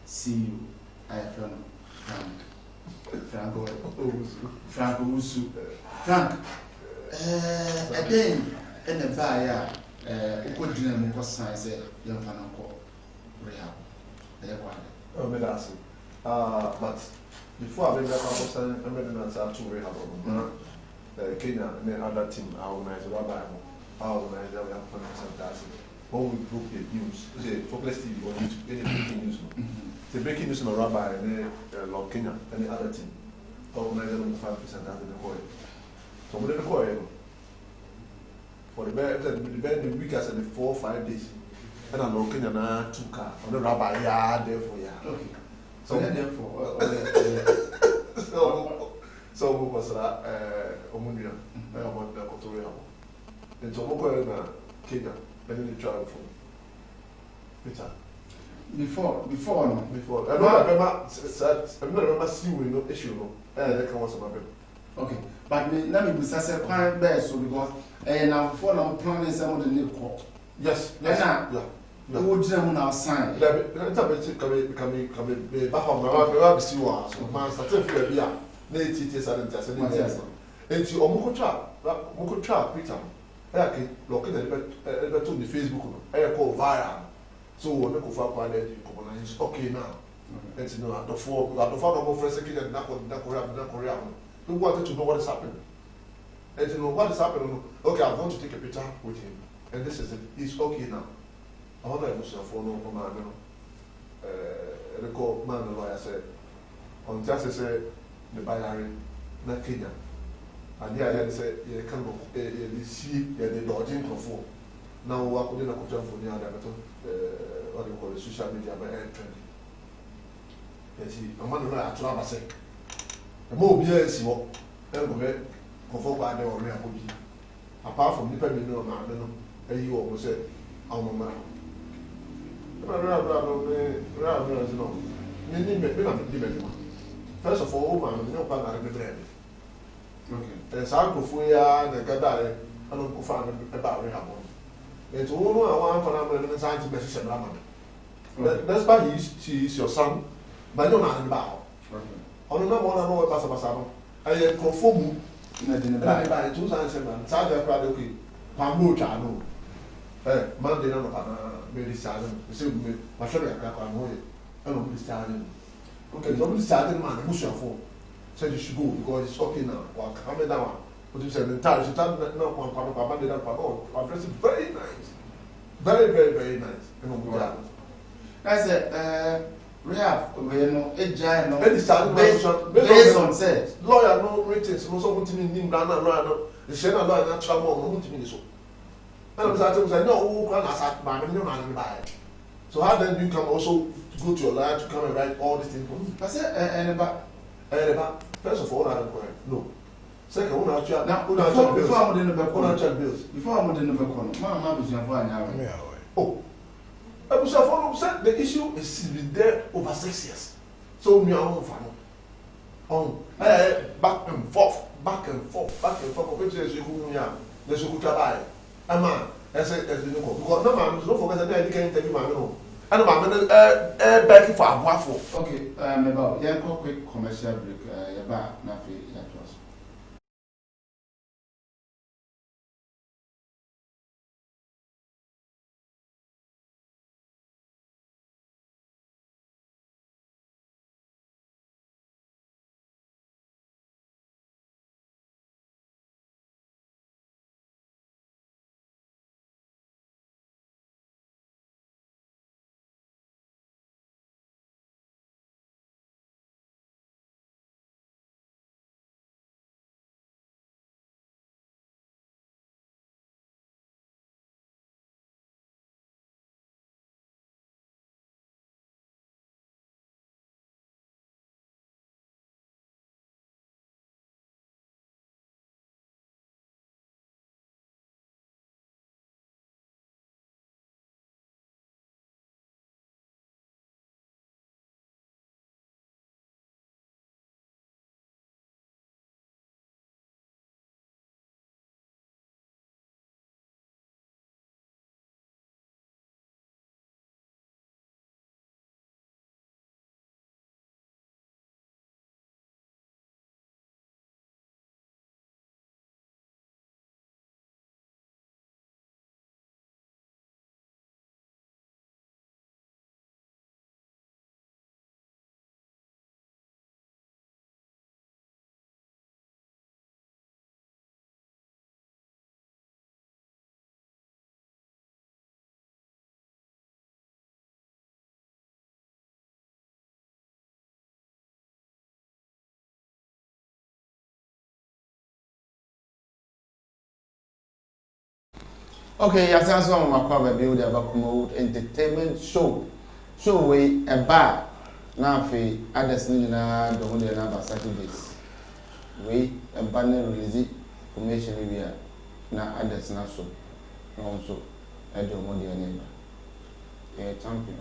see you. friend Frank Owusu. Frank, again, in the buyer, who could dream of science, young Panako, rehab. Oh, me that's it. But before I made that person, I made an answer to rehab. Kenya and then other team, I organize Rabbi, I organize the Samdackus. When we broke the news, say Focus TV on YouTube, any breaking news. The breaking news on Rabbi and then Lord Kenya and the other team. Organize them 5% after the coin. So we didn't call him. For the week as in the 4 or 5 days. And I'm looking at 2 cars on the Rabbi yard there for ya. Okay. So therefore, so we was Omunia, I want the Cotoria. Then to Moko in Kenya, and then the travel for Peter. Before. I don't remember seeing no issue. That can was about it. Okay, but let me be such a quite best so because now before I'm planning some of the new court. Yes, yeah. The wood gentleman outside. Let's have it come back home. See what man started for a year. Native teachers and teachers. And you Moko trap, Peter. Okay, look at the to the Facebook. I call viral. So when I go for a okay now. And you know, the four of friends and Korea. We wanted to know what is happening. And you know what is happening. Okay, I'm going to take a picture with him. And this is it. He's okay now. I wonder if I follow man. Recall man, the lawyer said, on just say the Bayari, not Kenya. And here I said, you can't go, see, the dodging for. Now, what could you not jump for the other, what do you call it, social media by air trend? Yes, I'm wondering at Labase. The more beers you walk, then go back, conform by the or real body. Apart from the penny, no, and you almost said, our mamma. First of all, man, no partner in the brand. Okay. There's Uncle Fuya, the Gadare, and Uncle Fan about Rehab. It's all I want for them and science message and Raman. That's why she is your son, but you're not in the bow. On the one I know about Basano. I conform by 2007, South Africa, Pambo Chano. Monday, no, maybe Saturn, my sure I can't know it. I don't be starting. Okay, don't be starting, man, who's your phone? Said you should go because it's okay now. Well, coming down. But you said the entire time, no one, Papa, did not know. My dress is very nice. Very, very, very nice. I said, we have, you know, a giant, based on says, lawyer, no ratings, no something in Ghana, no, the Shena lawyer, not trouble, no to me so. And I was like, no, who can ask my man buy it. So how then you can also go to your lawyer to come and write all these things? I said, and about, first of all, I don't care. No. Second, now, before I'm in the bills. Before I'm in the back, Mamma was your fine. Oh, I was said the issue is been there over 6 years. So we are on back and forth, which is you are. There's a good buy. A man, as you know, because no man, don't forget that I can't tell you, man. And I'm back for a waffle. Okay, about quick commercial break. Nothing. Okay, yes, that's one of my problem. Build a Kumawood entertainment show. Show we a bar. Now, for others, the whole number Saturdays. We a banner release information we are now others not so. Also, I don't want their neighbor. A champion.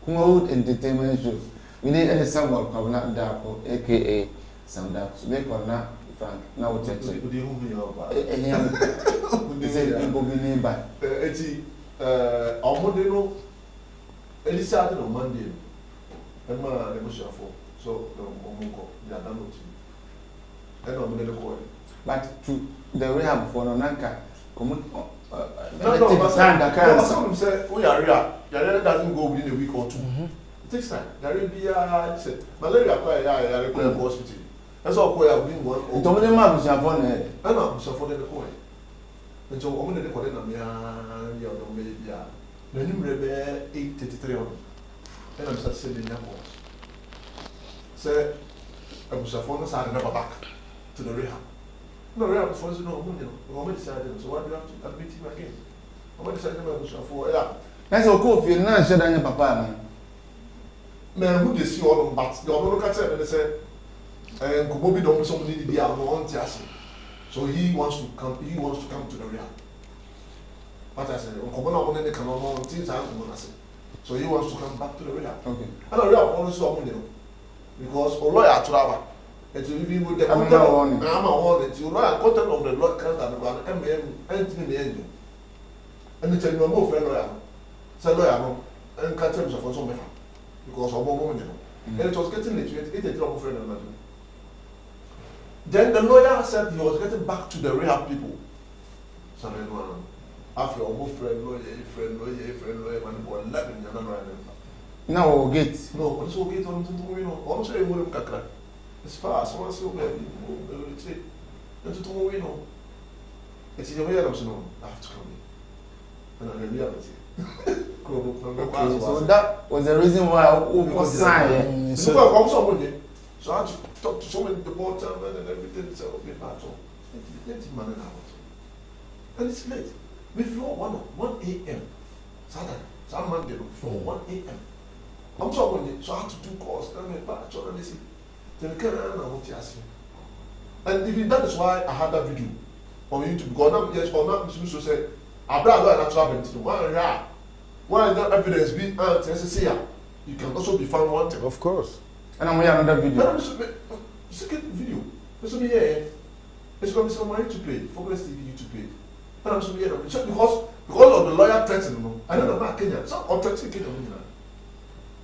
Kumawood entertainment show. We need any someone called not Darko, aka Samdackus. Make or not, Frank. Now, check it. Elisa on Monday. Emma negotiate for so Omunko, they are done with you. And I'm going to call it. But to the rehab for Nonanka, come no, some say, we are real. Your doesn't go within a week or two. It takes time. There will be malaria, I require hospital. That's all I have been one. Don't let my Javon. I know, so for the coin. And so I'm going to call it a mere. The number 833 on. And I'm just saying, say, I was a phone side and never back to the rehab. No, rehab for no money. I'm decided, so why do you have to admit him again? I'm decided I was for, yeah. That's a cool feel, not sure than your papa. Man, who is your own, but your own cat and they said, and Kumobi don't somebody to be out on Tiasi. So he wants to come to the rehab. But I said, Komona can no things I say. So he wants to come back to the rehab. Okay. And the rehab also because a lawyer travel. It will be with the content of the law content and the end. And it's a no friend lawyer. Say lawyer and can't tell for some because of one woman. And it was getting late, it's a trouble friend. Then the lawyer said he was getting back to the rehab people. So after almost friend lawyer, man, or 11 no, get. No, also get on to win. Also, you wouldn't crack. As far as one so bad, and to win. It's in the way of snow. I have to come in. And I reality. So that was the reason why I was signed. So I had to talk to so many people and everything. So we part of it. And it's late. Before 1 a.m. Saturday, some Monday before 1 a.m. I'm sorry, so I had to do calls. And that is why I had that video on YouTube. Because yes, or not, Mr. said, I brought a natural event. Why that evidence be you can also be found wanted. Of course. And I'm here another video. Second video. This will be here. It's going to be somebody to play. Focus TV to play. And I'm so because of the lawyer threatening, I don't know about Kenya. So I'm threatening Kenya.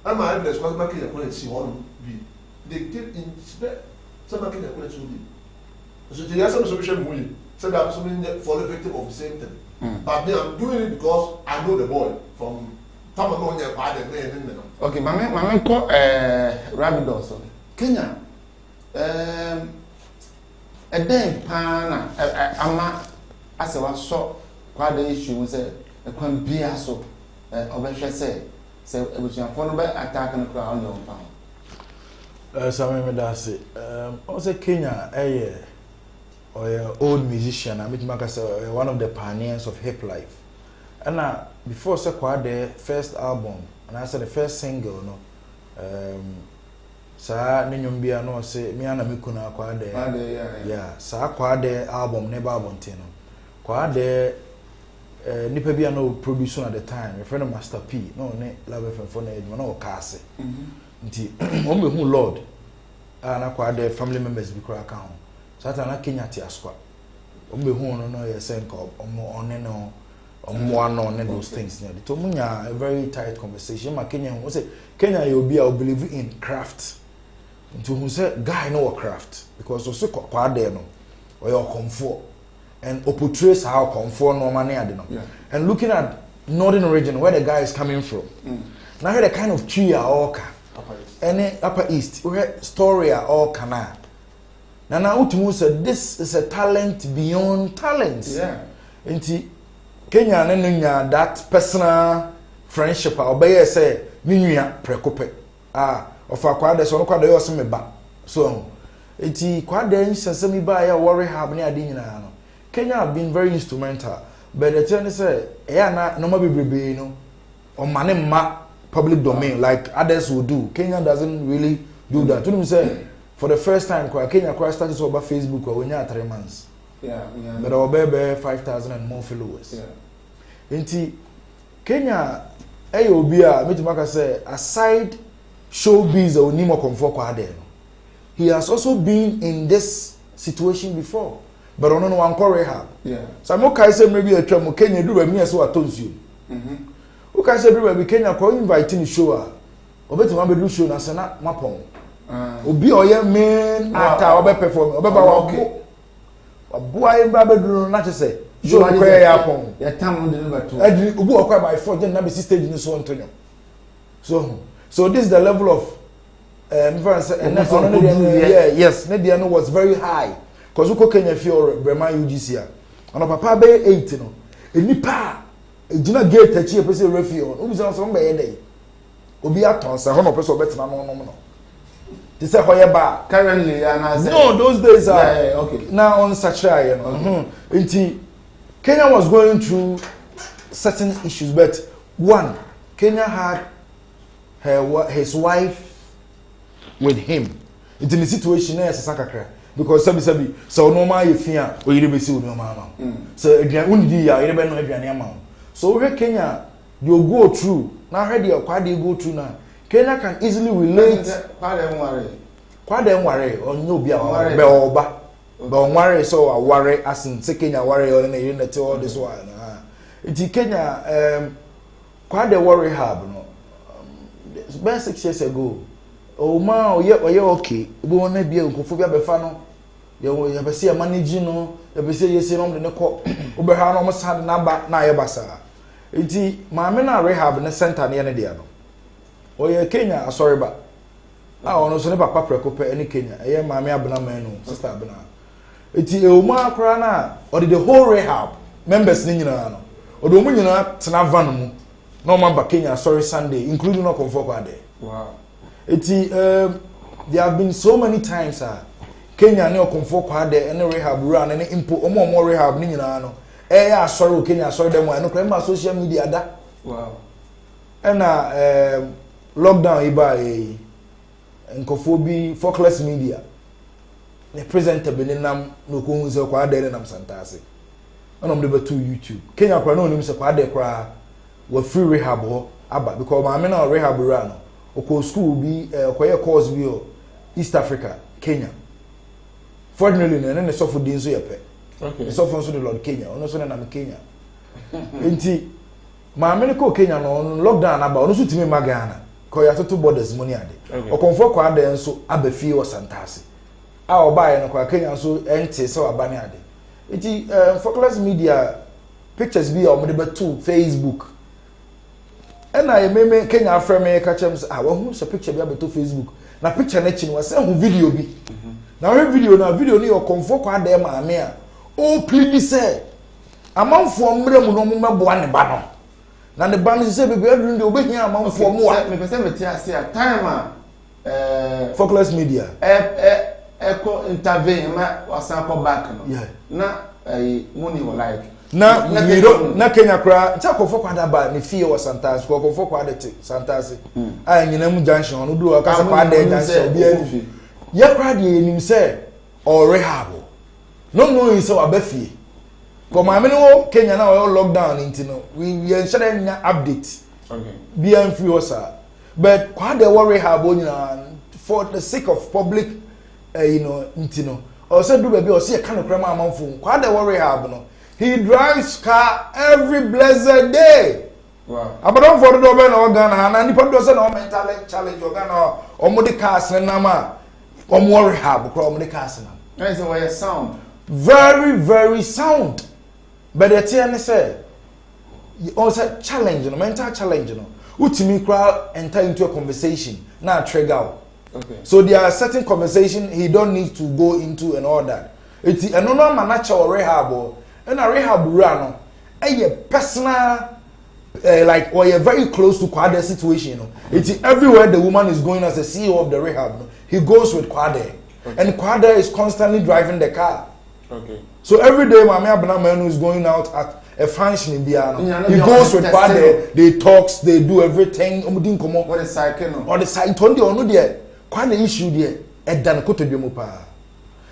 And my evidence was back Kenya couldn't see one be. They did inspect some Kenya couldn't see. So they have some solution willing. So that something for the victim of the same thing. But me, I'm doing it because I know the boy from Tamagonia by the name. Okay, my man called Rabbit also. Kenya. A day pana ama as I saw quite the issue say a can be so obviously say it was your phone by attacking the crowd on pound. Some that's it. Also Kenya or old musician, I mean one of the pioneers of hip life. And before say quite the first album and I said the first single no sa nenyum bia no say me ana mekuna kwa de yeah sa kwa de album ne ba bontino kwa de nipa bia no producer at the time my friend Master P no ne love FM for na eduma no kaase nti o me hu Lord na kwa de family members bi kura kan so ata na Kenya ti askwa o me hu no yes enka omo one no omo no those things ne to munya a very tight conversation ma Kenya hu say Kenya you be I believe in craft. Into who said guy no craft because also quite there no or your comfort and portrays how comfort no money and looking at northern region where the guy is coming from. Now here the kind of tree are all any upper east where story are all kana. Now Utumu said this is a talent beyond talents. Yeah. Into Kenya and that personal friendship or say Minya precope. Of a quad so quad also me ba so eti quad then sesame ba ya worry have near dinner. Kenya have been very instrumental but the thing is say na normal be no on ma public domain like others will do. Kenya doesn't really do that. You know say for the first time Kenya started over Facebook when you 3 months. Yeah. But our baby 5,000 and more followers. Yeah. Inti Kenya obi a metimaka say aside showbiz or nimo comfort kwa there. He has also been in this situation before. But on one Rehab. Yeah. So I'm okay say maybe a tram Kenya do me as what told you. Okay say do Kenya ko invite ni show a. Obetima be do show na se na mapon. Obi oye main actor obe perform obe ba wa okay. Boy ba be do na che say show kwa ya pon. Ya tam deliver to. Adi obi okwa by 4 then na be stage ni so Antonio. So this is the level of yes, Nediano was very high. Because we Kenya feel Brema UGC. And papa be 8 no. Enipa ejina gate achi e pese refi on. Obi say so mbe yede. Obi aton say ho no pese obetena no. They say hoye ba. Currently no, those days are okay. Now on Sachra, you know. Until Kenya was going through certain issues, but one, Kenya had his wife with him. It's in the situation as a sakakra. Because sabi so no ma yefia o yire besi o no ma ma. So aduan unidi ya yire be no aduan ama. So we Kenya they go through. Now heard the kwade go through now. Kenya can easily relate. Kwade nware onye obi a be oba. Be onware so aware as in Kenya ware o na yire na te all this one. It Kenya kwade worry hub no. About 6 years ago. Oh ma oye okay. Bo wona bia nkofo bia be fa no. Ye be se manage no, ye be se yesi no de ne ko. Obe ha no mo sad na ba na ye basa. Enti maame na rehab ne center ne ne dia no. Oye Kenya asori ba. Ono so ne papa prekope ene Kenya. Eye maame abena man no, sister abena. Enti e o ma akra na o the whole rehab members ni nyina no. O do mu nyina tena van mu. No man ba Kenya sorry Sunday including no comfort kwa there. Wow. There have been so many times Kenya ne comfort kwa there and rehab run and impo omo rehab ni nyina no. Sorry Kenya sorry dem no crema social media da. Wow. And lockdown iba nkofo bi focus media. The presenter beninam no ko hu se kwa there nam santase. Onom de betu YouTube. Kenya kwa no nim se kwa there kwa we free rehab ho aba because my na rehab run oko school bi koye course bi o East Africa Kenya fortunately ne so for din so yepe okay so for so the Lord Kenya ono so na Kenya enti my me ko Kenya no lockdown aba ono so timi magana ko ya toto borders money ade okonfo kwa ade nso aba fie o santase a oba ye no kwa Kenya so ente se aba ne ade enti focus media pictures bi o me de betu Facebook. And I may Kenya after me catch him. Who's a picture be to Facebook. Na picture na chin was who video be. Now her video ni your comfort kwa dem amia. Oh please say. Amount for mre mu no mu meboa ne ba no. Na ne ba no say be adun de obehia amount for mu a. Me pese me tia say time focus media. Echo intervene ma wasan ko back no. Yeah. Na money will like na Kenya kra nta kofo kwada ba ne fie was Santas ko kofo kwada te Santas a nyina mu junction no do ka sa kwada junction bi ani ye kra de enim se o rehab no yin se wa ba fie ko ma me no Kenya na o lockdown nti no we ensure nya update okay bi an free osa but kwada wo rehab nyina for the sake of public nti no o se do ba bi o se ka no kra ma amanfo kwada wo rehab no. He drives car every blessed day. Wow. Abadon for the door no Ghana na nipa do say na mental challenge Ghana omo de cars na ma omo rehab kro omo de cars na. That is why sound. Very very sound. But the thing say also challenge no mental challenge no. Utimi kra enter into a conversation na trigger. Okay. So there are certain conversation he don't need to go into and all that. It's a normal natural rehab. And a rehab run, a personal, like, or you're very close to Kwade situation. You know? It's everywhere the woman is going as the CEO of the rehab. He goes with Kwade. Okay. And Kwade is constantly driving the car. Okay. So every day, Mami Abnamenu is going out at a functioning piano. He goes with Kwade, they talks, they do everything. What is cycle? Or the side Tondi or no there. Quite the issue there. At Dan Koto Demopa.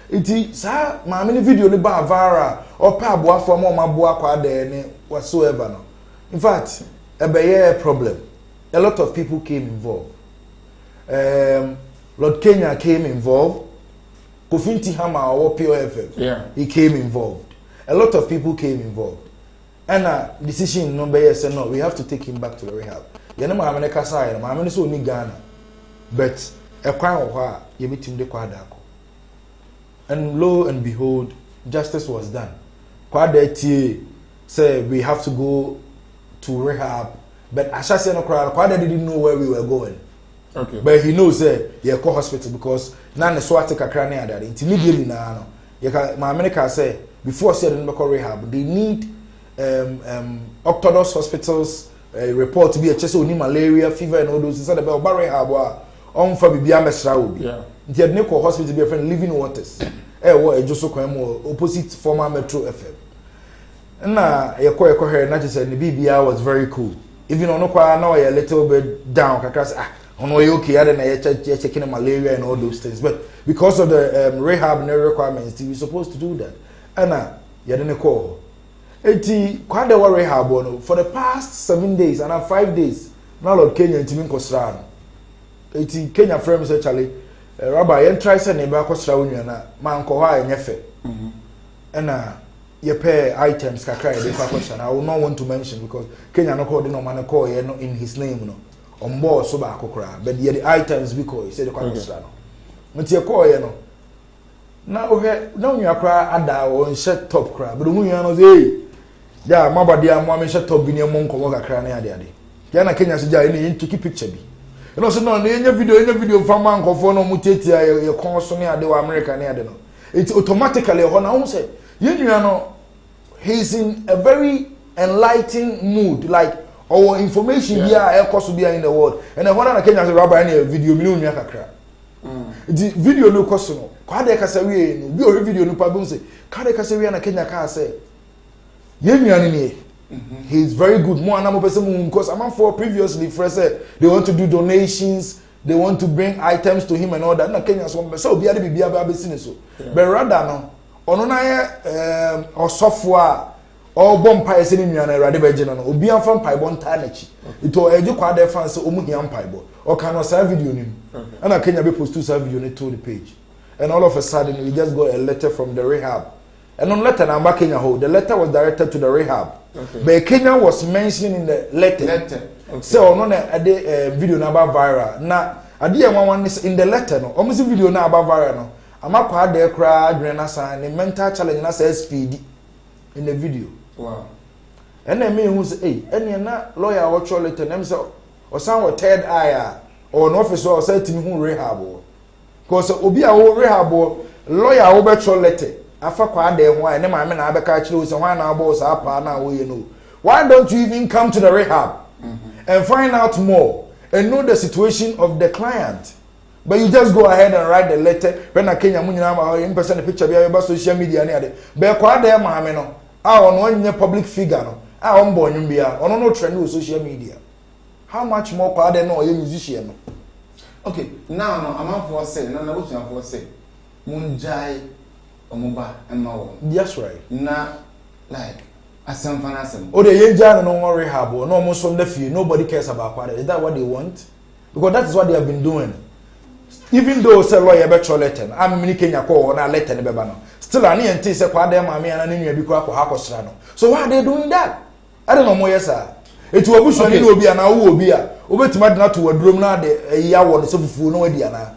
It is, sir, my many video the bar Vara or Pabua for more Mabua Kwade whatsoever. No. In fact, a problem. A lot of people came involved. Lord Kenya came involved. Kofinti Hama or POFM. Yeah. He came involved. A lot of people came involved. And decision number yes and no, we have to take him back to the rehab. You know, my America side, my America so Ghana. But a crime of her, you meet him the Kwadako. And lo and behold, justice was done. Kwadati said we have to go to rehab. But Asha no crowd, Kwada didn't know where we were going. Okay. But he knows you call hospital because now the SWAT take a crane there. Immediately now, my America say before said in the rehab, they need orthodox hospitals report to be a chest only malaria, fever and all those instead about rehab on for bibia mesra. Yeah. He had no hospital be a friend living waters. What just so opposite former Metro FM. And now you call her not just the BBR was very cool. Even on no now a little bit down because on okay, I don't know, checking malaria and all those things. But because of the rehab and requirements, we're supposed to do that. And you didn't call. Quite a rehab for the past 7 days and 5 days. Now, Lord Kenya and Timin Kosran. Kenya friends actually, Rabbi, and try sending back Kosran, man, Koha and Yefe. And you pay items, Kakai, the question. I will not want to mention because Kenya no call no man call in his name. No. On board so back okra but the items because say the question no nti call you no now now you akra ada on shirt top cra but who you know say yeah mabade am am shirt top bi ne mo nkomo kakra na ade ya na Kenya so ja any into keep picture bi you know so no na video from man nkofo no mutetia ye kon so ne ade wa America ne ade no it automatically ho na who say you know he's in a very enlightening mood like or information here cost be in the world and then one Kenya say rabbi na video million nya kakra the video no cost no kwa de kasa we no bi o video no pa bo say kwa de kasa we na Kenya ka say ye nua ni he's very good more na mo person because am for previously for say they want to do donations they want to bring items to him and all that na Kenya so obi ade bibia ba be sin so but rather no ono na ye osofo all bomb pie is in Yana Radibajan, Obian from Pibon Tanachi. It will edge quad fans Omuhian Pibo, or can serve video. And I can be post to serve unit to the page. And all of a sudden, we just got a letter from the rehab. And on letter, I'm back in a hole. The letter was directed to the rehab. But Kenya was mentioned in the letter. So, on a video number viral. Now, I did one is in the letter, no, almost video now about viral. No, I'm up hard there, crowd, and the mental challenge, and I say speed in the video. Wow. And then me who say, hey, any lawyer watch all it and them so or some third eye or an officer or said to me who rehab. Because Obi a rehab lawyer will bet your letter. After quite day why and then my men I catch you so why now boss up now you know. Why don't you even come to the rehab and find out more and know the situation of the client? But you just go ahead and write the letter when I came in person the picture be about social media near the but quite there my on one public figure no on born bia on no trend with social media how much more kwa dey no musician no okay now no am for say no what you for say munjai omoba emma yes right na like asem fan asem o dey yenja no rehab no mo so fee nobody cares about kwa is that what they want because that is what they have been doing even though say lawyer be choletten am mini Kenya call na letter ne beba no still ani enti say kwa dem mama ya na nua bi kwa akosra no so why are they doing that I don't know more yes sir etu obuso ni obi ana wo obi a obetima de na to wadrom na de ya wo no se fufu no wadi ana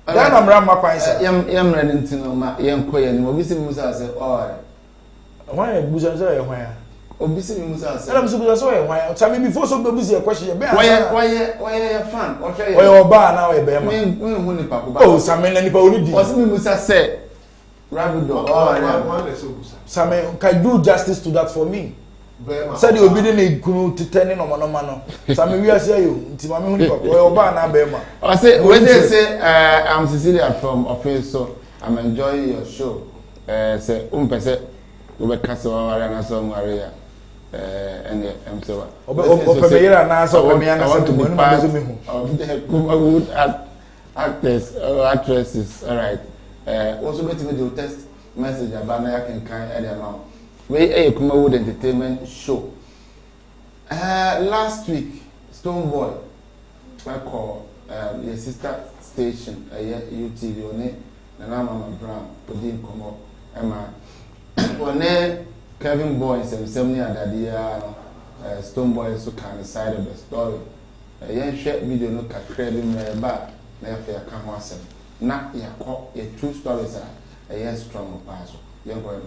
dan na mra makwan sir yem mra nti no ma yem koye ni obi se musa say oh why busa say ye hwan obi se musa say na busa busa say ye hwan tell me before so busa ye question be why fan o hwe ye oye oba na we be ma me hu ni pa ko ba oh samen na ni pa oni di o se musa say Rabido Samen can do justice to that for me said you be dey kunu titani no no Samen we say you nti ma me hu ni pa oye oba na be ma I say when they say I'm Cecilia from office so I'm enjoying your show say person we be kasa wa na so ngare ya and I'm so Opemeyira na so Opemeyira na so to be part of the Kumawood actors or actresses. All right. Also going to video test message about na can kind of amount. We a Kumawood entertainment show. Last week, Stoneboy, I call your sister station, UTV on it, and I'm Mama Brown, Podin Komo, Emma. One Kevin Boys and 70 other dear Stoneboy so kind of side of the story. A young short video look at craving my back, therefore, I can't watch them. Not your call, your true stories are a yes strong pass. Young boy.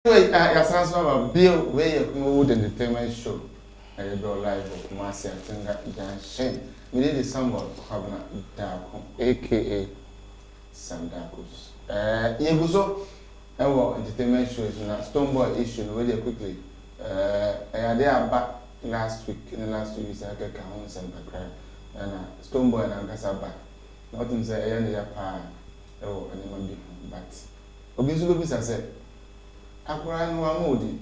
I sound so a bill where Kumawood entertainment show. I go live of Kumasi and Tinga Janshin. We did the summer of Havana Darko, aka Samdackus. Yeguso, our entertainment show is not Stoneboy issue very quickly. I had there back last week, in the last 2 weeks, I got Kahun and Bakra, and Stoneboy and Angasa back. Nothing say, I ended up, oh, and it but obviously, I said. Akura no amodi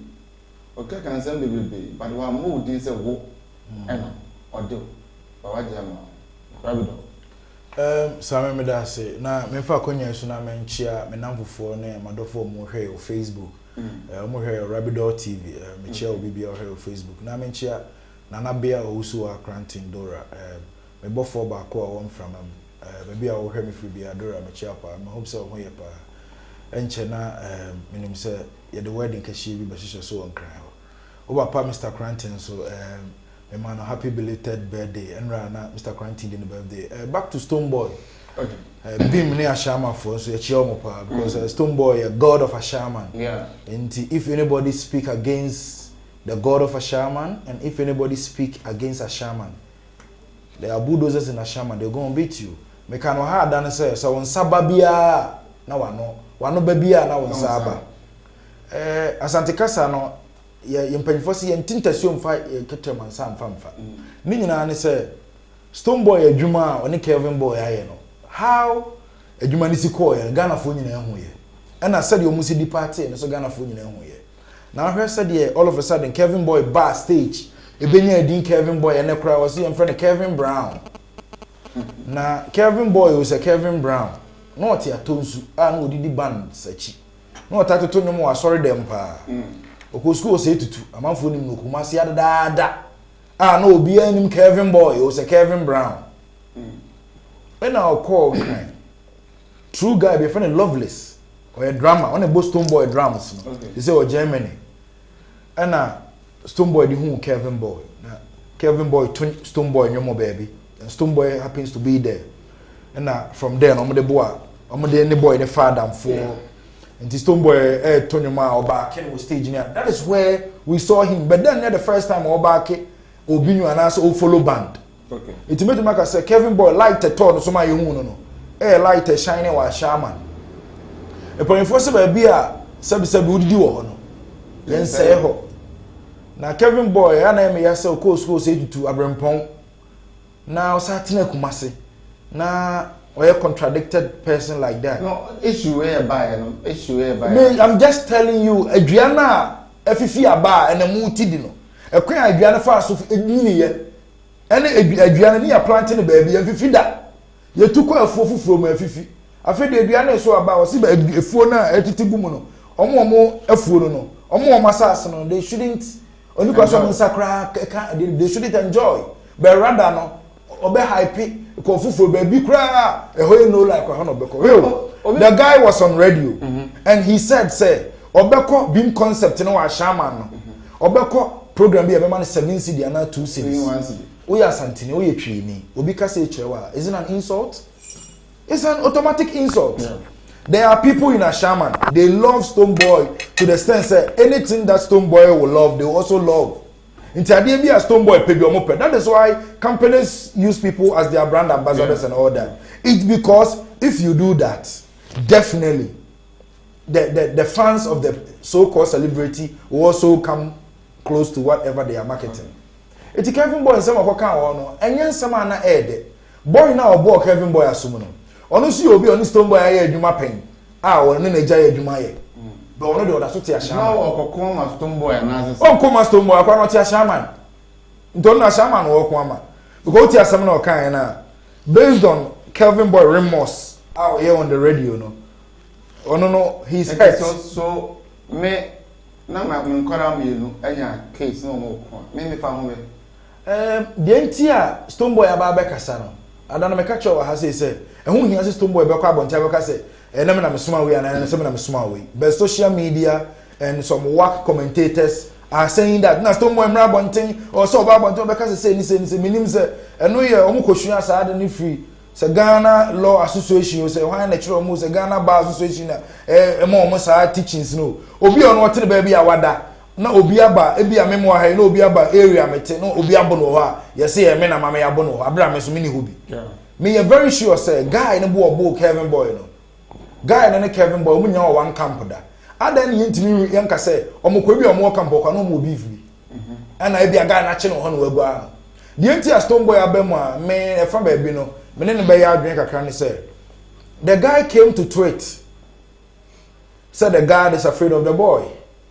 okay can send baby but wa amodi say wo ena odo ba waje ma rabido Same me da say na me fa konya so na menchia me namfofo ne madofo mo hwe o Facebook mo hwe rabido TV me chia obi bia hwe o Facebook na menchia na na bia o so akrantin dora me bofo ba ko a won from baby a wo hwe me free bia dora me chia pa me hope so ho ye pa enche na minim se ye the wedding kashi bi bashisho so on cry o papa Mr. Cranton so me man happy belated birthday enra na Mr. Cranton din birthday back to Stoneboy okay bim ne ashama for so ye chia mo pa because Stoneboy a god of Ashaman and if anybody speak against the god of Ashaman and if anybody speak against Ashaman there are bulldozers in Ashaman they're going to beat you me can ha dan say so on sababia na wano babia na won saba asante kasa no ye mpanyfo se ye ntintasio mfa keteman sam famfa ni nyina ne se Stoneboy adwuma oni Kevin Boy aye no how adwuma ni siko ye Ghana fo nyina ehu ye na said you musi di party no so Ghana fo nyina ehu ye na hwe said ye all of a sudden Kevin Boy bar stage ebenya din Kevin Boy ene kra was ye friend Kevin Brown na Kevin Boy was a Kevin Brown not ya tonsu no odidi band sachi no tatoto no mo asori dem pa okosuko se tutu amanfo nim no Kumasi adada Ah no, obi anim Kevin Boy, it was a Kevin Brown. When I call true guy be friend Loveless or a drama on a Boston Boy drums. They say or Germany. And Stone Boy the who Kevin Boy. Kevin Boy twin Stone Boy no more baby. And Stone Boy happens to be there. And from there no the boy, the boy the father and for and the Stone Boy Tony Ma or back was staging there. That is where we saw him. But then the first time or back Obinu and also follow band. Okay. It made me say Kevin Boy light a ton so my no. Light a shiny wa shaman. E po enforce ba bia sabi udi wo no. Yen say ho. Na Kevin Boy ana me ya say ko school say to Abrempon. Na o sa tena Kumase. Na or a contradicted person like that. No issue where by no issue where by. Me I'm just telling you aduana afifi aba na mu ti di no. E kwan aduana fa so nyini ye. Ene aduane ni ya planting baby afifi da. Ye tu kwa afuo ma afifi. Afi de aduane so aba o si ba afuo na etiti gumu no. Omo afuo no. Omo asase no they shouldn't oni kwa so nsakra they shouldn't enjoy. But rather no obe hype ko fufuo baby kra e hoye no like kwa no beko. The guy was on radio and he said say obeko beam concept no wa shaman no. Obeko program bi e be man 7 cedi na 2 cedi. We are Santini, we are Trini. Obika say Chewa. Is it an insult? It's an automatic insult. Yeah. There are people in a shaman. They love Stone Boy to the extent that anything that Stone Boy will love, they will also love. Intiadie a Stone Boy pay your That is why companies use people as their brand ambassadors and all that. It's because if you do that, definitely the fans of the so-called celebrity will also come close to whatever they are marketing. Eti Kevin Boy nsema kwa kan wo no enye nsema na ede boy na obo Kevin Boy asum no ono si obi oni Stone Boy aye adwuma pen wo ne na gya adwuma ye be ono de oda so te ahama na wo kokon ma Stone Boy na asese onko ma Stone Boy akwa no te ahama nto na ahama no wo ko ama because ti asem na o kan na based on Kevin Boy remorse here on the radio no ono no he's hurt so me na ma nkora mienu anya case no mo ko me fa ho me the entire Stone Boy aba kasa no adana me catch wa ha say ehun hia say Stone Boy be kwa bonta be ka say na me na me soma we na me na me soma we but social media and some work commentators are saying that na Stone Boy mra bonten or so ba bonten be ka say ni minim say eno ye omo kohua sa ade ni free say Ghana Law Association say why na chiro mo say Ghana Bar Association na omo sa teachings no obi ono wote ba bia wada na obi aba ebi amemo ha na obi aba area mete no obi abo no ha ye say me na mama ya abo no abra me so me ni hobi me you very sure say guy no bo Kevin Boy no guy na Kevin Boy omunya o one camp da adan ni ntimi yanka say omokwa bi omo camp kwa no mo bi free ana ebi aga na che no ho no wagua the entire Stone Boy abemu a me e fa ba bi no me ne be ya adwen kakra ni say the guy came to tweet said the God is afraid of the boy.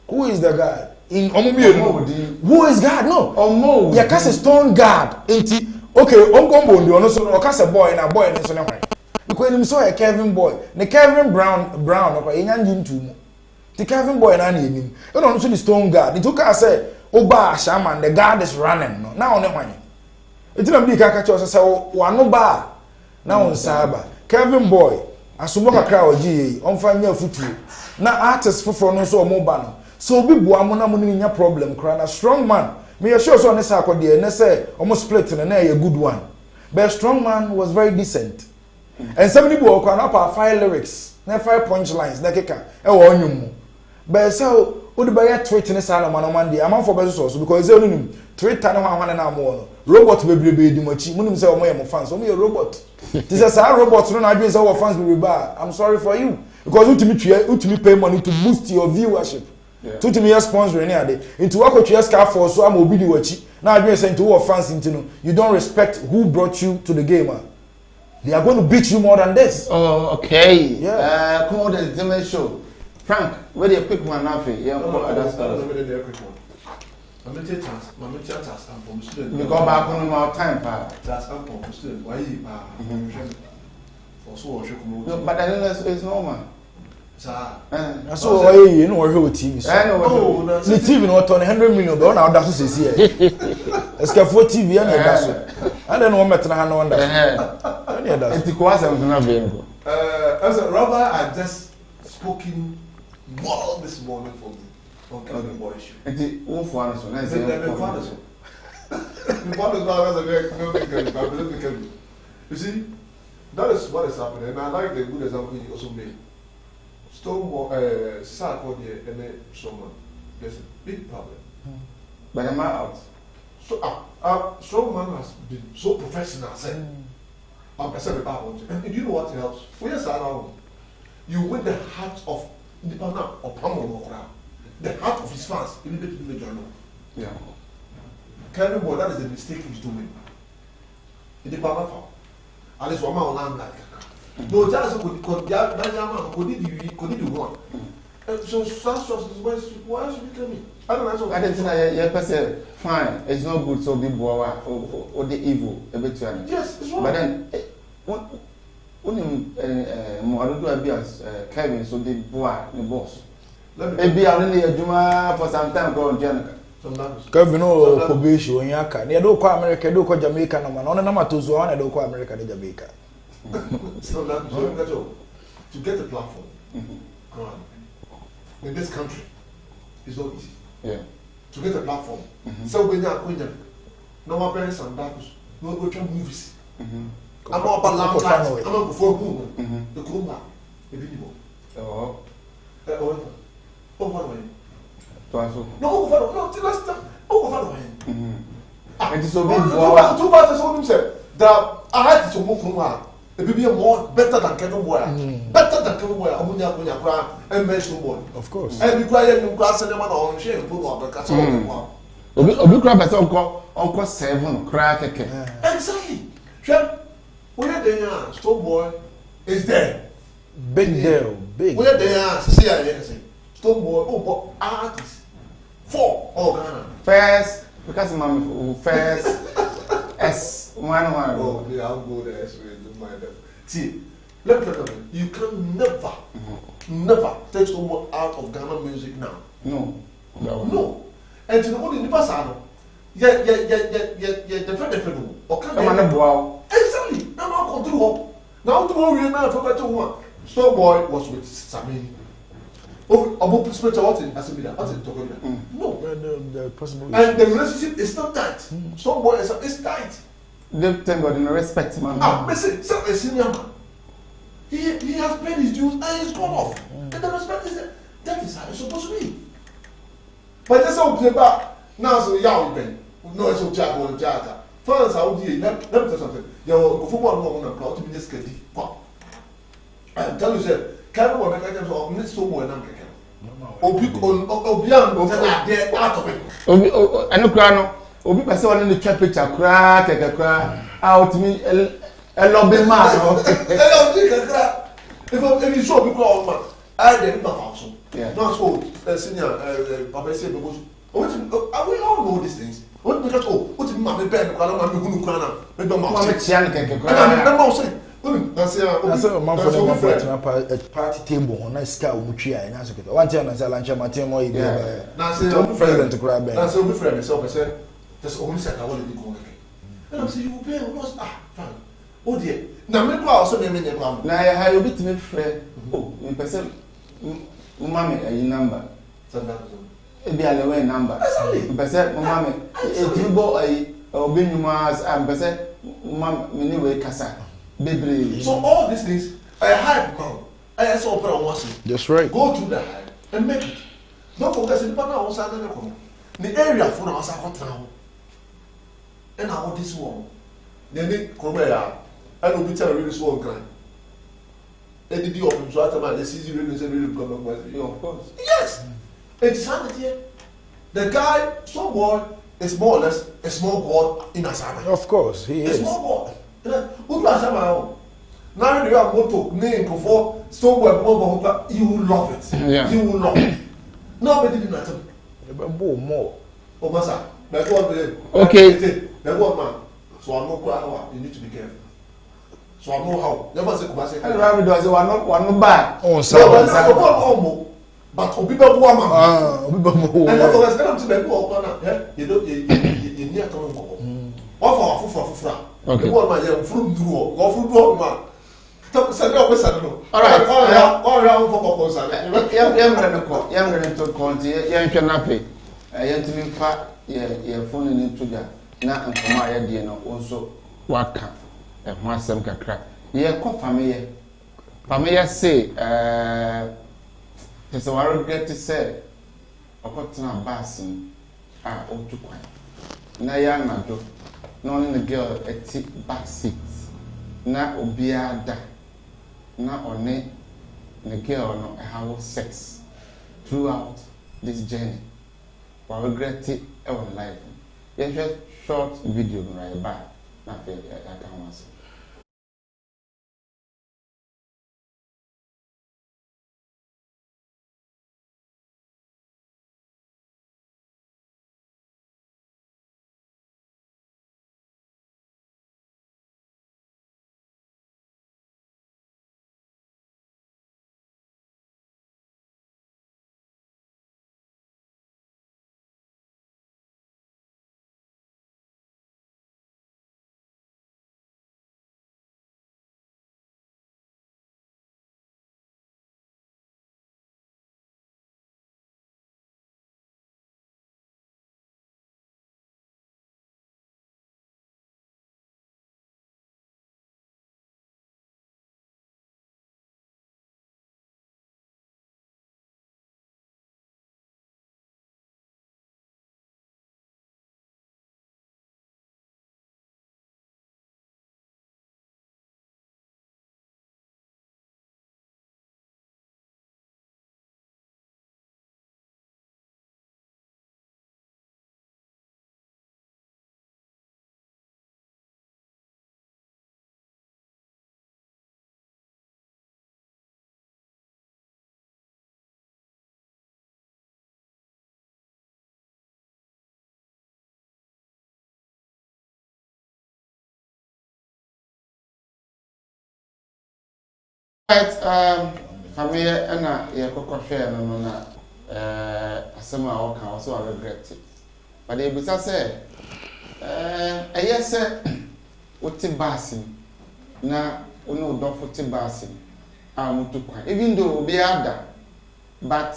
Who is the God? In who is God? No. Ya kase Stone God. Enti okay, onkombo ndi ono so o kase boy na boy ni so ne hwan. Because him so Kevin Boy. Ne Kevin Brown no enya ndi ntumu. The Kevin Boy na enim. E no so the Stone God. It took us say oba shaman the God is running no. Na one hwan. Enti na bi ka ka che say wano ba na on saba. Kevin Boy asumo kakra oji yi onfa nya futuo. Na artist foforo no so omo ba no. So obi bua mo na mo ni nya problem kra na strong man. Me sure so ne say akode ne say omo split na a good one. But strong man was very decent. And somebody bu okwa na pa fire lyrics, na fire punchlines na keka e wo onwum mu. But so odi ba ya tweet ne say na man dey am for be so because they only Twitter na hwan na mo no. Robot bebrebe di mochi. Munim say omo ye mo fans, omo ye robot. This is a robot no na adwen say our fans bebrebe. I'm sorry for you because ultimate pay money to boost your viewership. To me sponsor any ade into what you ask for so am obi di wachi na adwen say into our fans into no you don't respect who brought you to the game. They are going to beat you more than this. Oh, okay. Yeah. Come on, the Zimmer show. Frank, very a quick one now for you. Yeah, That's a very quick one. I'm going to take task and from student. We go back on our time, pa. That's ample for student. Why you for so no, but I think it's normal. So why you know where TV? Oh, the TV not on 100 million, but now that's what here. Let's get for TV and that's it. I don't know what matter how no one does. And the course I'm not available. As a rabbi, I just spoken well this morning for me. Okay, the boy issue. And the wolf one so nice. You see, that is what is happening, and I like the good example you also made. Stonewall, Sarko here, and then someone. There's a big problem. But am I out? So, Strongman has been so professional, said. And you know what helps? We are around. You win the heart of the partner of Pamela, the heart of his fans, immediately in the journal. Yeah. Kevin Boy, that is the mistake he's doing. In the partner foul. At least one man on like no, just could you want? So, why should you tell me? I don't know. I didn't say, yeah, fine, it's not good, so be boy or the evil, a bit. Yes, it's wrong. But then, more be as Kevin, so the boy, the boss. Maybe I'll only a Juma for some time go on Janica. Kevin, no, probation, when you can. You don't call America, do call Jamaica, no man, on a number to Zone, I don't call America, the Jamaica. So that to get the platform in this country is not easy. Yeah. To get a platform. So when you are going no more parents Samdackus, no go to movies. I'm not about lamplights, I'm not before boom. The Kuma, the video. Oh. Over way. No, last time. Over way. And it's so big. Two parts of himself. That I had to move from the baby more better than Kevin Boy. Better than Kevin Boy. Amunya and mention boy. Of course. And we cry and grass and on share and put on the castle. Obi crab as Uncle 7 crack. Exactly. Where they are, Stone Boy is there. Big deal. Big. Where they are, see, I say. Stone Boy, artists. 4 Ghana. First, because Mammy first S 1. Oh, yeah, I'll go there. See, let me tell you, you can never take someone out of Ghana music now. No. And to the one in the past, yeah, different. Okay, exactly. Now I'll control. Now tomorrow we now forget to one. Stone Boy was with Samini. About spiritual what in Asimila, what's in Togonia? No. The possible. And the relationship is not tight. Stone Boy is tight. Thank God in respect, man. Listen, so a senior man. He has paid his dues and he's gone off. And the respect is that is how it's supposed to be. But that's how we back. Now so yeah, we pay. No, it's okay, I'm going to judge. Fans are out here. Let me tell you something. Your football no one proud to be just kidding. I am telling you, sir, Kevin will make a difference of minutes so more than Obian will get out of it. I know, Crano. Obi person want to take picture cry take a cry out me a lobby man if you show me call man I dey not also not so senior papa say because we all know these things what because what me ma me beg kwa na me hunu kwa na me do ma me chia ne keke cry na ma say that's man for them at party table on a sky umutwi a nya so kete one time na say lancha matem mo ide na say president to grab na say we friend myself say that's only said I want to go again. And I'm saying, you pay fine. Oh dear. Now, me go also me name. Now, I will be to me friend. Oh, in person, mommy, a number. It be a way number. Exactly. In person, mommy, if you go a be numerous, and person, mom, anyway, casa, baby. So, all these things, I hype man. I saw opera once. That's right. Go to the hype and make it. Don't forget, the partner was the area for us are now. And how this one? Then they come here. I don't be telling you this one kind. And the deal of him, so after my decision, really come of course. Yes! It's happened here. The guy, so boy, is more or less a small god in Asama. Of course, he is. A small god. Who does Asama? Now you have motto, name, before, so boy, you will love it. Yeah. You will love it. Nobody did not. More. Oh, Massa. Okay. That one man. So I'm not quite. You need to be careful. So I know how. Never say Kumasi. And Rabbit does one back. Oh, so but people who are and that's what I'm saying. You need to know. What for? Okay. What my young fruit do? What fruit do? Man. All right. All around for proposal. Young going to continue. Young cannot pay. Young to be fat. Yeah, phone in sugar. Now and for my idea, also what can and one some can crack. Yeah, come family. Family say, so I regret to say, I got to know basin. All too quiet. Now, young man, no only the girl a tip back seat. Now, Obia da. Now, on it, the girl no have sex throughout this journey. I regret it our life. Yes, just short video right back. Not fair, I can't answer. Right, family and your cocoa share no na asema o kan so I regret it. But they bisa say yes uti basin na onu do futi basin mutu kwan even though obi ada but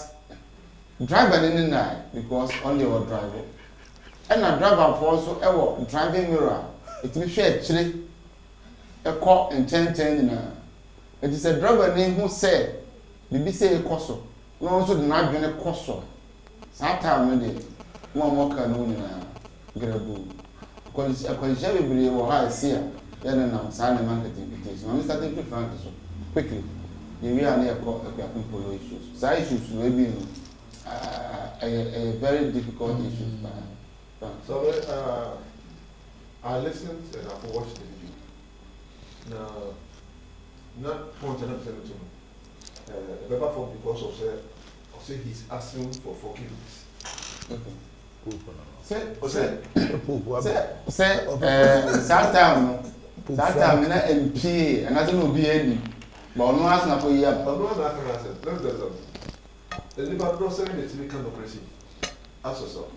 driver ni na because only our driver and a driver for also e driving mirror it me share chire e ko enten na. It is a driver name who said, "Bibi say a coso." No also the not been a coso. Sata made one walker no grabu. Because a conservative or high seer, then I'm signing marketing. It is only starting to find so quickly. You are near people issues. Side issues will be a very difficult issue. So I listened and I watched the video. Now. Not 100% to remember for because of say he's asking for forgiveness. Say Satam na MP and I don't be any. But no ask na for year. But no ask na answer. Let me tell you. The Liverpool saying it to be kind of crazy. As so.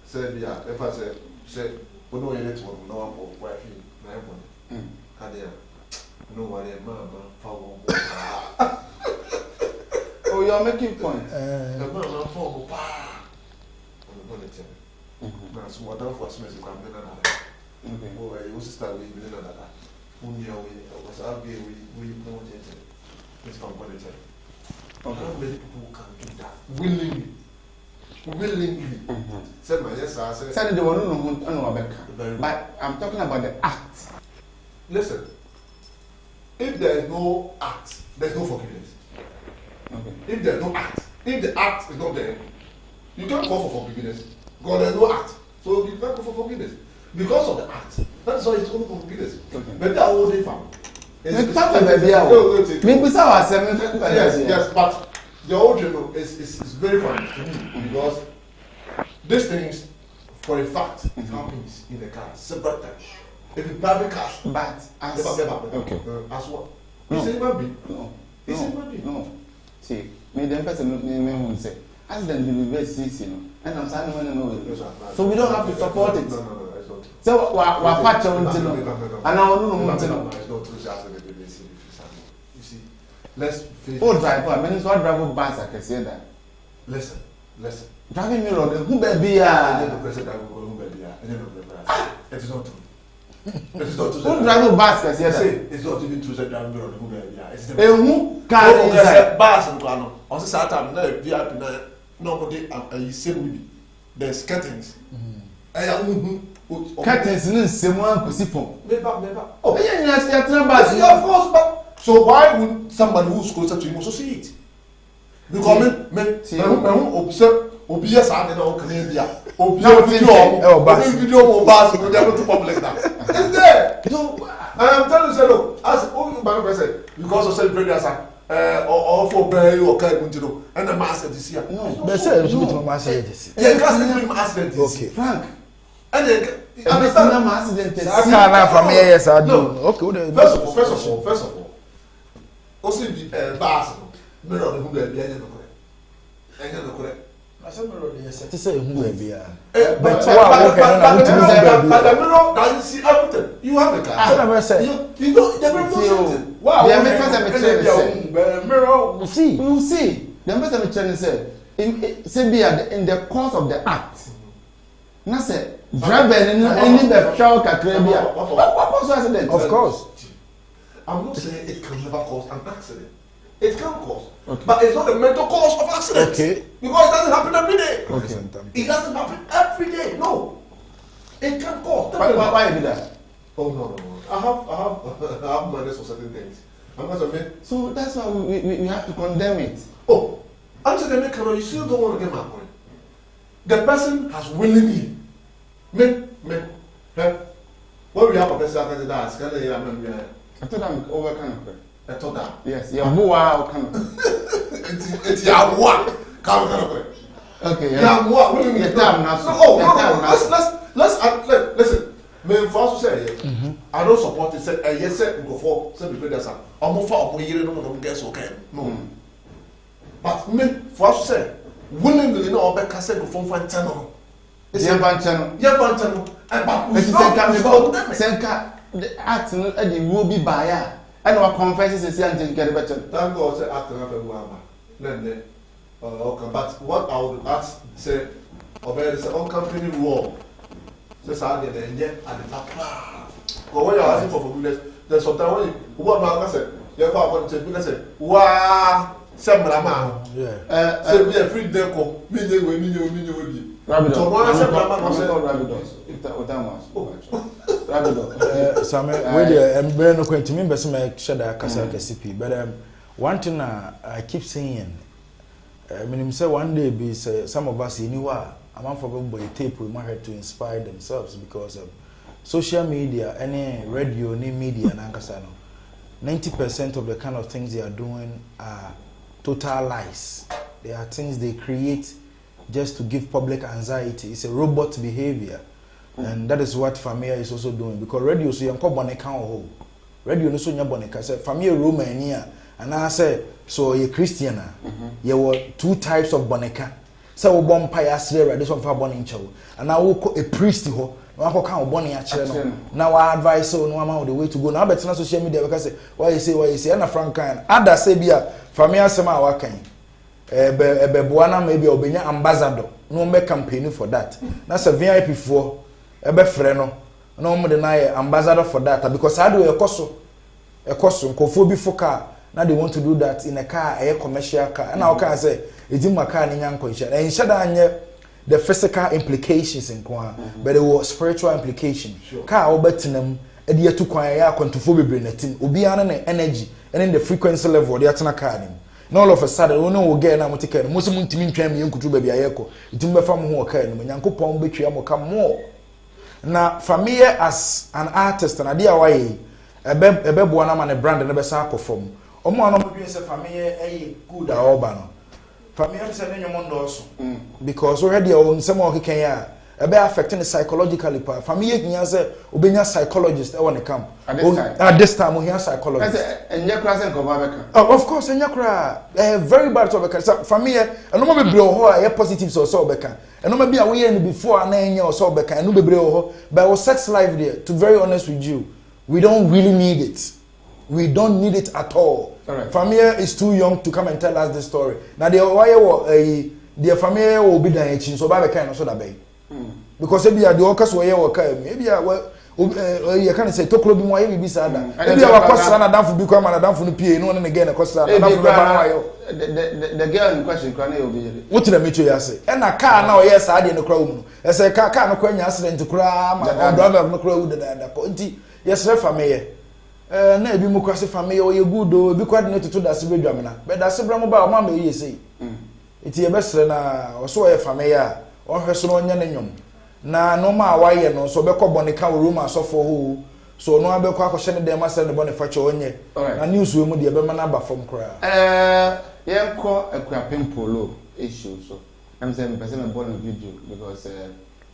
Say yeah, if I say we know you need to know what why he na him. Kadia. No worry, mama, for oh, you're making points. The mama for I'm going to tell you. Now, so what else was missing? I'm going to okay. Oh, I used to start with another. Only was I'll be we know it. It's from going to tell you. How many people can do that willingly? Said my yes, I said the one who but I'm talking about the act. Listen. If there is no act, there is no forgiveness. Okay. If there is no act, if the act is not there, you can't call for forgiveness because there is no act. So you can't call for forgiveness because of the act. That's why it's only for forgiveness. Okay. But that was the fact. Yes, but the original is very funny to me because these things, for a fact, it happens in the car several times. If it's private cars, but as okay, as what? It's a human being. No, it's a human being. No. See, me the person me who say accident will be very serious, you know, and I'm saying no. So we don't have to support it. No, it's not. So what patch on to know? And I don't know. It's not true. You see, let's face. Oh, driver, I mean, so driver bus I can say that. Listen. Driving mirror, who baby ah? It is not true. It is not true. Who driver bus can say that? It's not even true. That driving mirror, who baby ah? It's who car inside? Bus and car. On this time, no VIP, nobody. You see me. There's curtains. Curtains in someone could see from. Oh, yeah, of course, but so why would somebody who's closer to him also see it? Because observe, obvious are the Canadian. Video more bars with them to public now. It's there. So I am telling you, look, as only by person, because of celebrating as or for Berry or Kaibunto and the master this year. No, but say it's with master this. Yeah, can't accident. Okay, Frank. And then understand that accident. I from here, yes, I do. Okay, first of all, also the bars. Mirror the who be no correct. I said mirror yes. To say who be But the mirror doesn't see everything. You have the car. I never say. You don't. The mirror knows. Wow. The mirror. See. You see. The person me trying to say. Say be in the course of the act. Na say driver any the show kakra bia. What cause accident? Of course. I'm not saying it can never cause an accident. It can cause, but it's not the mental cause of accidents. Okay. Because it doesn't happen every day. Okay. It doesn't happen every day. No. It can cause. Why do that? Oh no. I have manners for certain things. I'm not a So that's why we have to condemn it. Oh, until they make a you still don't want to get my point. The person has willingly when we have a person that is kind of I thought I'm overcome. I thought that. Yes, yeah. Wow, kind of. It's your what? Okay, yeah. What? The time now. Oh, let's listen. Me first say I don't support it. Say yes, say go for. Say be better. I'm for yire no guess okay. No. But me first say willingly no obe ka say go for channel. It's your channel. Yeah, channel. But we senka the act no e will be buyer. I know confess is say until get better. Thank God say act na fe wa ma. Okay, but what I would ask say obey the on company rule. Say say dey dey at the top. But when you are asking for forgiveness, there's sometimes when what man say, you go about to because say, "Wow, semra ma." Yeah. Say be a free day ko, me dey we bi. Rabbit. So one semra ma no say rabbit. If that was. Rabbit. Some we dey no kwentimi be say me sheda kasa kasipi, but one thing I keep saying, meaning say one day be say some of us anywhere I'm not for a tape we might have to inspire themselves because social media, any radio, any media, and 90% of the kind of things they are doing are total lies. They are things they create just to give public anxiety. It's a robot behavior, and that is what Famia is also doing. Because radio, so you can't boneka or radio, no so you boneka. Say Famia Romania, and I say so you're Christian. You were two types of boneka. So we bomb payasre this one for born chow and now we call a priest ho na ko kan born ya kire no now I advise so no am the way to go now bet na social media because say why you say na frankan ada say bia family asema a wakan ebe boana maybe obenya ambassador no me campaign for that na say VIP for ebe frɛ no na mo de na ambassador for that because how do ekoso nkofo bi for car now they want to do that in a car, a commercial car. And now can say it's in my car in young condition. And shada the physical implications in Kwan, but there were spiritual implications. Car obetinum, a dear to Kwaya contophobia brain, Ubiana energy, and in the frequency level, the Atana card. And all of a sudden, we know we'll get an amateur. Most of them to train me, you could do baby echo. It didn't from who occurred, and Yanko Pom betray will come more. Now, for me as an artist, and a dear way, a bebwana man a brand and a besa perform. Omo ano be say family good oba no family say no nyomo ndoso because already on some o keken ya ebe affecting psychologically pa family hiya say obenya psychologist e won camp at this time we hear psychologist enye kra say nkoma beka of course enye kra very bad to beka family eno ma bebre ho a positive so beka eno ma bia we hear before na enye so beka eno bebre ho but our sex life there to very honest with you we don't really need it. We don't need it at all. Right. Family is too young to come and tell us this story. Now the family will be there so by the kind of so that bay. Because maybe the workers were here maybe you can say to club more maybe sad. Maybe our cost and down for become and down for the PA no and again a cost the girl in question can be what did I meet you say? And a car now yes I didn't crowd. As a car no question accident to cram or driver no crowd the yes family. Na ebi mu kwase family o ye good o bi kwade ne tutu da se bedwam na be da se bra mo ba o ma me ye sei iti ye besre na o so ye family a o hweso no nya ne nyom na no ma wa ye no so be ko bone ka room asofo ho so no abekọ akọhye ne dem asere ne bone fache onye na news we mu de be ma na ba fom kra ye nko akuapem polo issue so am say me person me bone video because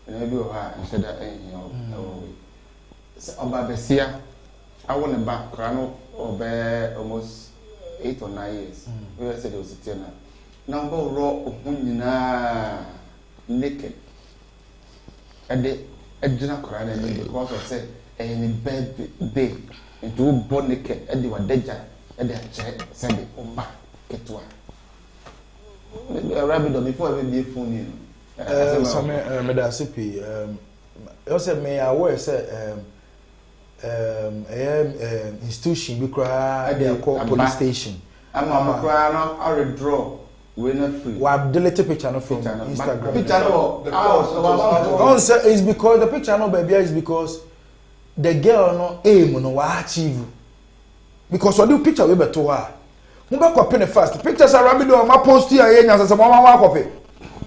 na bi o ha nsheda ehia o oba besia I want to back Krano almost 8 or 9 years. We said it was a tenor. Number raw naked. And they didn't cry because I said, any bed day and two born naked, and they were dead, and they said, oh, back, get to a rabbit before we be phone in. Some Medasipi, also may I wear say, institution we cry they call police station. I'm cry now I withdraw we not free. What delete picture no from Instagram. Picture no. It's because the picture no baby is because the girl no aim no wa achieve. Because what do picture we beto her. Mo ba copy the first. Pictures are rabbit do ma post here yen say mama wa copy.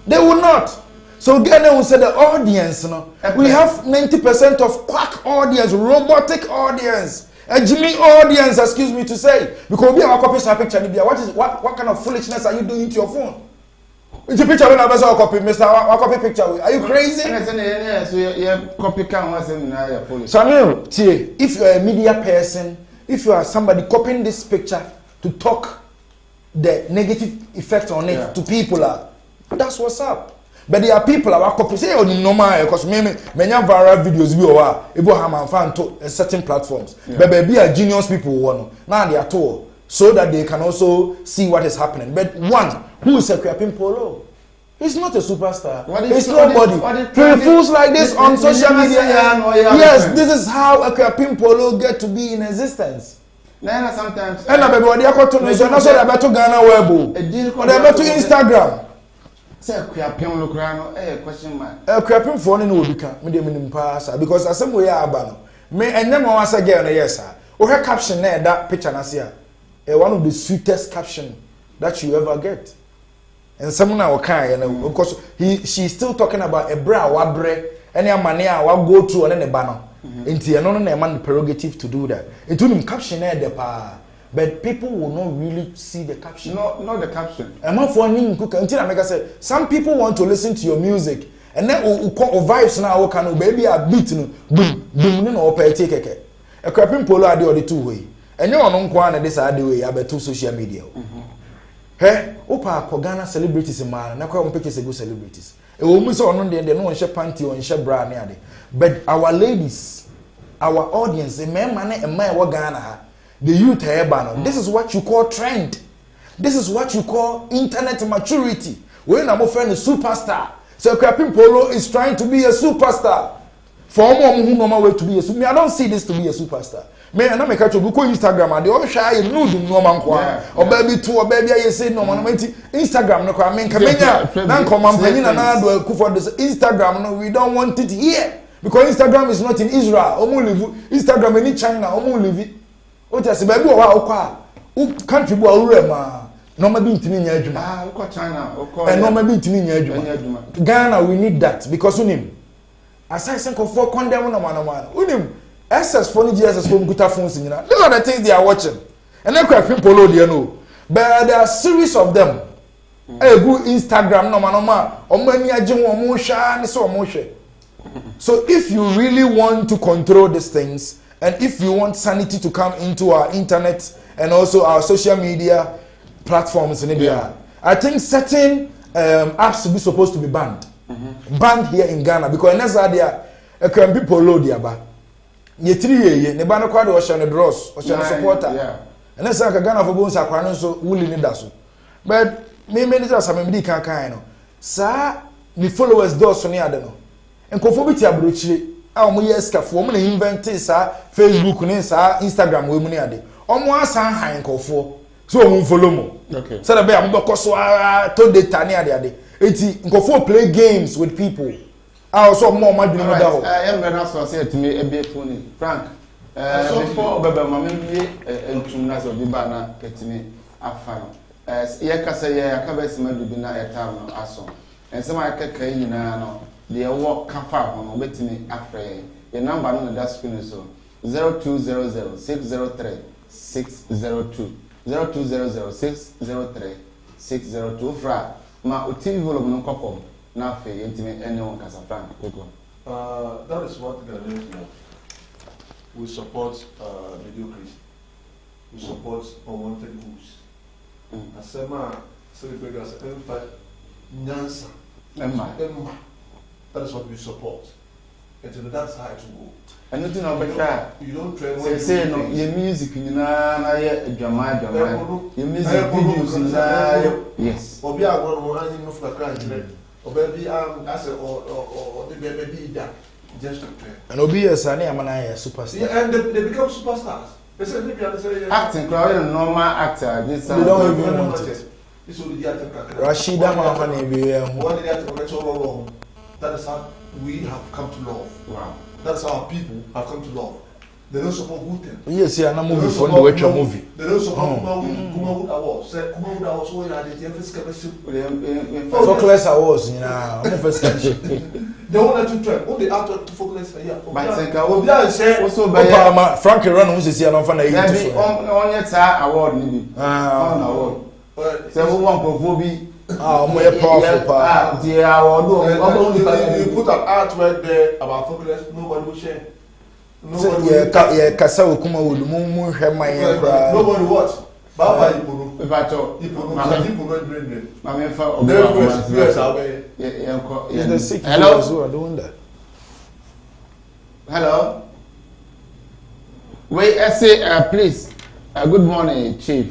They will not. So Ghana will say the audience, no? We have 90% of quack audience, robotic audience, a Jimmy audience, excuse me to say. Because we have a copy of picture. What kind of foolishness are you doing to your phone? It's a picture when I was copy, Mr. What copy picture? Are you crazy? So you copy can Samuel, if you are a media person, if you are somebody copying this picture to talk the negative effect on it to people, that's what's up. But there are people who are copy say on normal because many viral videos be over Abraham and fan to certain platforms. But be a genius people one now they are told so that they can also see what is happening. But one who is a Kuapem Polo, he's not a superstar. He's nobody. He fools like this on social media. Yes, this is how a Kuapem Polo get to be in existence. Now sometimes and baby what they are called to so that's what about to Ghana Weibo or they about to Instagram. Say Kuapem lokra no question mark. Kuapem for no obi ka me dey minim pa sa because asem we aba no me enye mo asa girl no yes sir. O he caption na that picture na see one of the sweetest caption that you ever get. And someone na o kan because she's still talking about a bra wa bre any amane a wa go through on ne ba no. Enti eno no na man prerogative to do that. Into nim caption na dey pa. But people will not really see the caption. No, not the caption. Some people want to listen to your music, and then vibes now can baby a beat no boom boom no pay take a Kuapem Polo are the two way. And you don't want this other way about two social media. Hey, opa Ghana celebrities in man, na kwa pictures go celebrities. E wo mu so no dey no one share panty on share bra na ade. But our ladies, our audience, the men man e man wo Ghana. The youth urban. This is what you call trend. This is what you call internet maturity. When I'm offering a superstar, so Kuapem Polo is trying to be a superstar. For who normal way to be a superstar. I don't see this to be a superstar. Me and I make a go Instagram and they all shy nude no man kwa. Or baby two or baby I say no man Instagram no kwa men kamenya. Nan come company na na do ku for this Instagram no we don't want it here because Instagram is not in Israel. Omo live Instagram in China omo live. O just baby o wa o kwa country bo awure ma no ma bi ntimi nya adwuma o ko China o ko no ma bi ntimi nya adwuma Ghana we need that because unim aside sen for condemn no man unim SS for GSS for mkuta phones nyina these are the things they are watching and then Kuapem Polo they know but there are series of them go Instagram no man o ma ani agye wo mo hwa ne so mo hwe So if you really want to control these things, and if you want sanity to come into our internet and also our social media platforms in India, I think certain apps will be supposed to be banned. Banned here in Ghana because next idea can be polo diaba. Ye 3 years, ne ban kwade o share draws, o share supporter. And next Ghana for bones akwa so wuli ni da so. But me just am me kan no. Sa me followers do so ne ade no. Enkofo bi ti abrochire a omo ye skafo omo na invent sa Facebook ne sa Instagram we mu ne ade. Omo asan han enkofo. So omo follow mo. Okay. So that be am be koso to data ne ade. Eti nkofo play games with people. Also more madwini mo da ho. Em be na so say etimi ebe phone Frank. Before bebe mama bi entum na so bi ba na etimi afa no. Ye kasa ye akabesi ma bi na etam no aso. Ensema akeka nyina no de wo kafa ho no betimi afre. Your number no that screen so 0200 603 602 0200 603 602 fra ma o TV volume no kokom na afa yentimi ene won kasa Frank koko. That is what Ghanaians know. We support mediocrity. We support unwanted moves. Asema celebrities Nyansa. Emma. That is what we support. And so that's how it will go. And nothing about you don't train say no your music na ye drama your music videos yes obi agwo no anyi no for cry jire obi as or the baby that just to train and obi yes ani amana ya superstar. Yeah, and they become superstars. They say maybe I say acting crowd normal actor this they don't even want it. This will be the actor. Rashida Mahani be one the actor all along. That is how we have come to love. Wow. That's how our people have come to love. They don't support good things. Yes, yeah, na movie from the Western movie. They don't support Kumawood Awards. Say Kumawood Awards where are they first capacity. Focus Awards, you know, first capacity. They want to try. All the actors to focus here. But think I say also by Frankie Run who say na fa na yi. On your award ni bi. On award. Say who want perform mo ye powerful pa. The award you put an artwork there about focus, nobody will share. Yeah, kasa Kumawood mu hwe man kra. Nobody watch. Baba Ipuru. Ipacho. Ipuru brain. Mama fa Is the sick who are doing that? Hello. Wait, I say please. Good morning, Chief.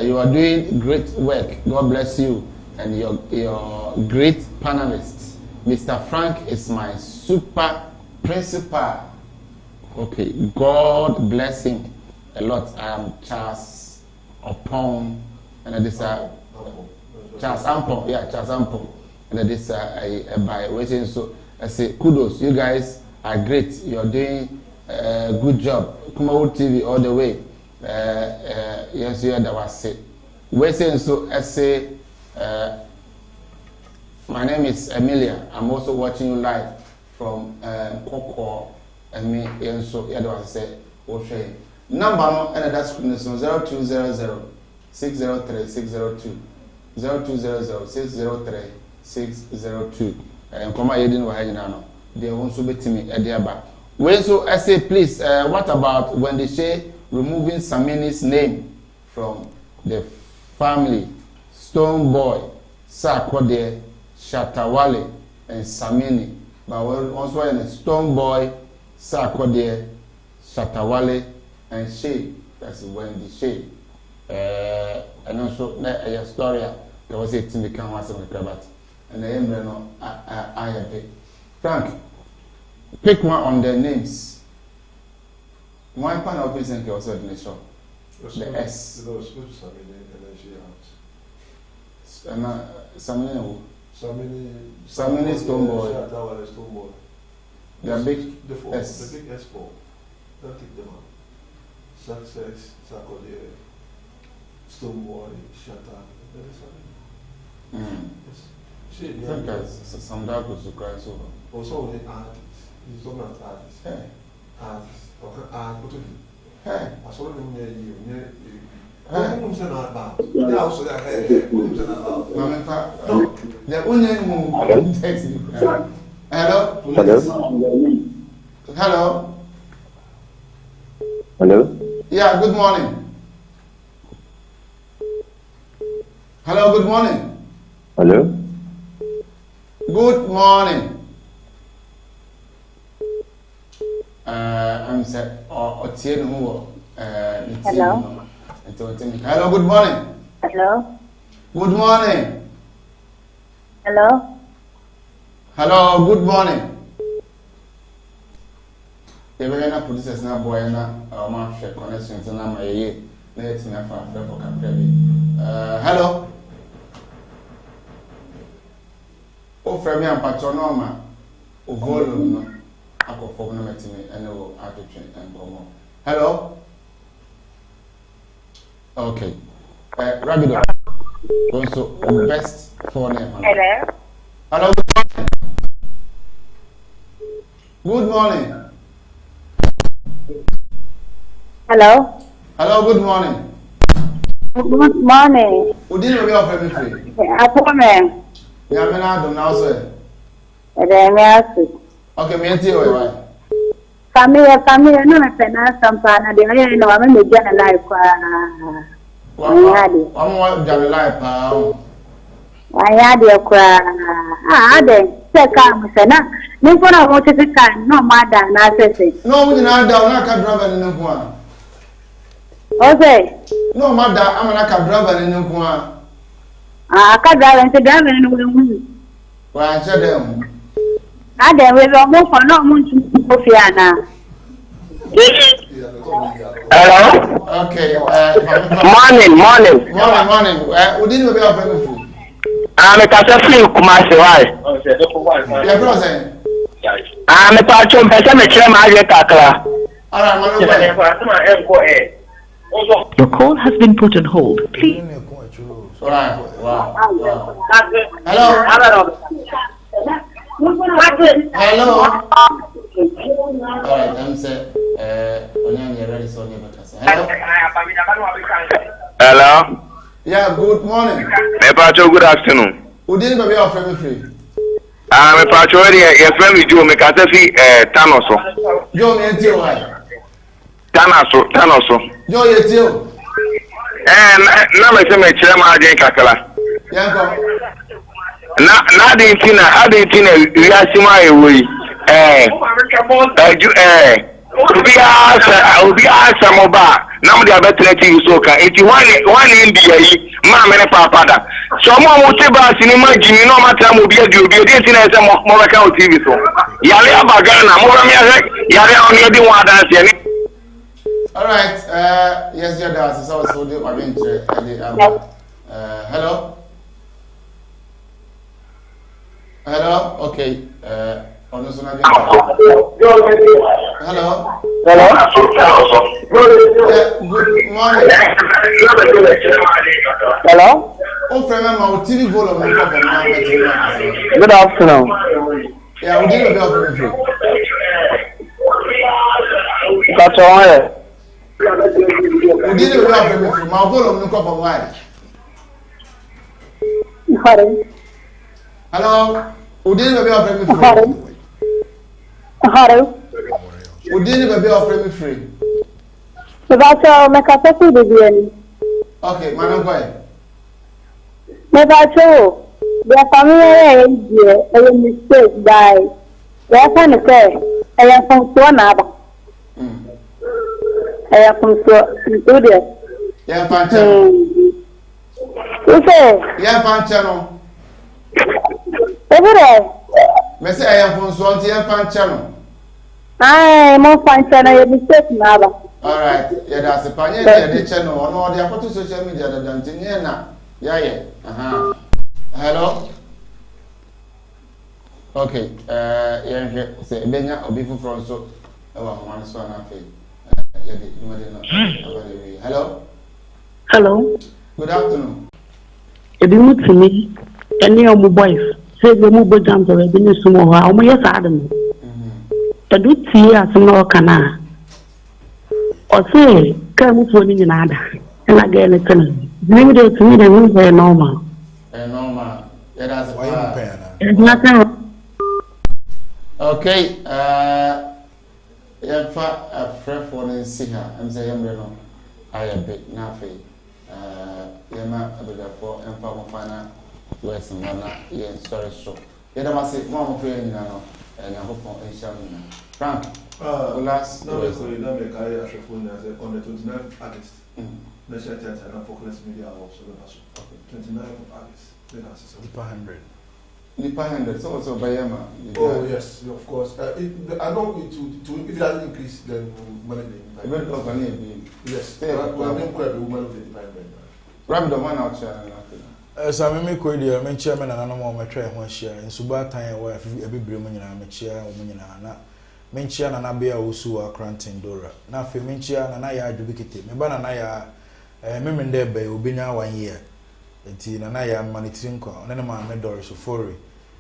You are doing great work. God bless you and your great panelists. Mr. Frank is my super principal. Okay, God bless him a lot. I am Charles Opon, and this Charles Ampon. Yeah, Charles Ampon, and this by waiting. So I say kudos. You guys are great. You are doing a good job. Kumawood TV all the way. Yes, you are the was it. Waiting. So I say. My name is Emilia. I'm also watching you live from Koko. And me, and so yeah, I say, okay. Number no, and that's 0200 603 602 0200 603 602. And come here, didn't why now. They won't submit me at their back. When so I say, please, what about when they say removing Samini's name from the family? Stone Boy, Sarkodie, Shatawale, and Samini. But also in a Stone Boy, Sarkodie, Shatawale, and Shay. That's Wendy Shay. And also a story. There was a team become once in the cravat. And the emblem I have it. Frank, pick one on their names. One part of this and also in the show. The S. And Samini Stone Boy. The big the S. The big S4. Don't take them out. Success, Sarkodie, Stone Boy, Shatta. I think Samdackus to cry so. Also the artists. He's not an artist. Hey. Artist. Okay, art. Hey. I saw him near you. The only text. Hello? police. Hello. Hello. Yeah, good morning. Hello, good morning. Hello. Good morning. I'm saying, Hello. Hello, good morning. Hello. Good morning. Hello. Hello, good morning. The very police now boy na my share connections and I'm a let's me for hello. O frame and patronoma o volume ako for no metime and o attitude and come. Hello. Okay. Rabido. Also best phone name. Hello. Hello. Good morning. Hello. Hello, good morning. Good morning. Who didn't be offer me free? Appointment. Yeah, I'm not now, sir. Okay, me and you. Family, no, I can ask some partner. They know I'm in the general life. I'm what Johnny Life, pal. I had your cry. Then, check out, Mr. Nippon, what is it? No matter, no, we did not down. I can drive in the one. Okay. No matter, I'm not a driver in the one. I can't drive into driving in the room. Well, I said them. I then will move for no moon to Fiana. Hello. Okay. Morning. Morning. We didn't be offer me free. I'm a Catholic Kumasi. Why? Yeah, brother. I'm a patron. Person me chema aje kakra. All right, Your call has been put on hold. Please. All right. Wow. Hello. Hello. All right, I'm saying, you're ready, so hello. Hello. Yeah, good morning. Me patron, good afternoon. Who didn't be offer me free? Me patron, your friend with you, me Catholic Tanoso. Joe, me and you, why? Tanoso. Joe, you too. Na me se me chema aje kakra. Yeah, come. Na adintina riasima ewe obi asa moba na mo de abetreti so ka enti one india yi ma me ne papa da so mo te ba sini ma jimi no mata mo bi adi obi enti na ese mo be ka o tv so yale abaga na mo ba me yale on ye di wa dance ni. All right, yes, your dad is also do my venture. Hello. Hello. Okay. On this one. Hello. Hello. Good morning. Hello. Oh, friend, my TV volume. Good afternoon. Yeah, we didn't go for free. That's all right. We didn't go for free. My volume no come from why? Hello. We didn't go for free. Hello. We didn't go for free. About your Macapati, the Okay, madam, go ahead. Never their family a mistake by their kind of say, I am from Suanaba. I am from Studio. Yeah, fan channel. You say, Yeah, fan channel. every day. Me say I am from Swansea, yeah, fan channel. I am on fan channel, a mistake, Naba. All right, yeah, that's a pioneer, the channel. No, they are put to social media, the Dantina. Yeah. Hello. Okay, yeah, say, Benya, or before from so, one swan affair. Hello. Hello. Good afternoon. If you want to me, any of my boys, say the mobile jump or a business tomorrow, I'll be yes, Adam. But do see us no cana. Or say, come for me another, and I get it. Maybe to me, the room are normal. Normal. Yeah, that's a It's nothing. Okay, yɛmfa afrɛfoɔ no nsi ha ɛm sɛ yɛmmerɛ no ayɛ be na afei yɛma abadwafoɔ ɛmfa mɔfa na wɛsen hɔ na yɛnsɔre so yɛdam ase mo a mɔfrɛ yɛ nyina no nyankopɔn ɛnhyia mo nyina Frank last on the 29th August National Theatre and Focus Media Awards 29th of August Nipa 100 so also Bayama. Oh yes, of course. I know to if it doesn't increase, then we'll manage it. Yes, we are being quite a woman of the department. Grab the one out here. So I make idea. I chairman and I'm on my try one share. In Suba time, where every brimon and I'm a chair, woman and I. Menchia and Abia Usu are cranting Dora. Now for Menchia and I are duplicate. Me ban and I are memen there by Ubina 1 year. Enti na na ya monitoring ko na ma me Doris Ofori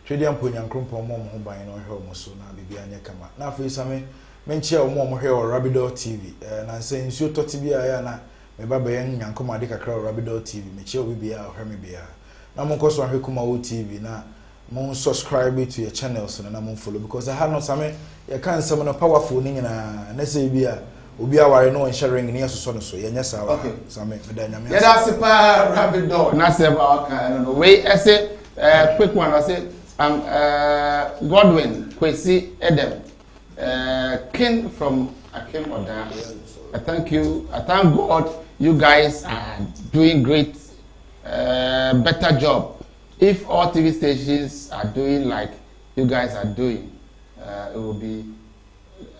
twedi amponya nkrompo mo mo ban no hwe mo so na bibia nya kama na afi same menchia mo mo hwe o Rabido TV na nse nsuo toti bia ya na me baba yen nyankoma de kakra o Rabido TV me chia bibia o hwe me bia na mo nkoso hwe Kumawood TV na mo subscribe to your channels na mo follow because I have no same ya kan some no powerful ni nyina na say bia obi aware no sharing ni asoso no so yenya sawa same meda nyame ya da sipa Rabido na say ba ka no we say quick one I say Godwin Kwesi Edem King from Akim Oda. I thank you. I thank God you guys are doing great better job. If all TV stations are doing like you guys are doing, it will be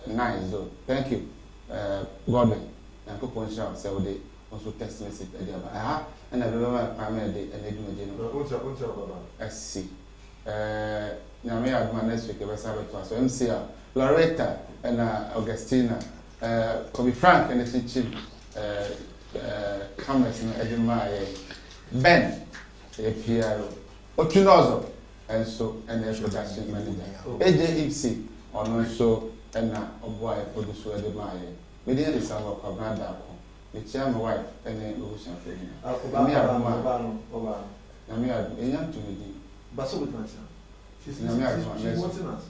nice though. Thank you. Godwin. And people shout say they also text message and I remember I made it and they do I see. Nyame aduma next week ebe sabe to so MCA Loretta and Augustina Kobe Frank and the chief cameras no edema Ben PRO Otunozo and so and the production manager AJ Ipsy on so and oboy producer edema we dey dey serve for brother ko the chairman wife and the ocean friend Nyame enyam to me. But so with myself. She's watching us.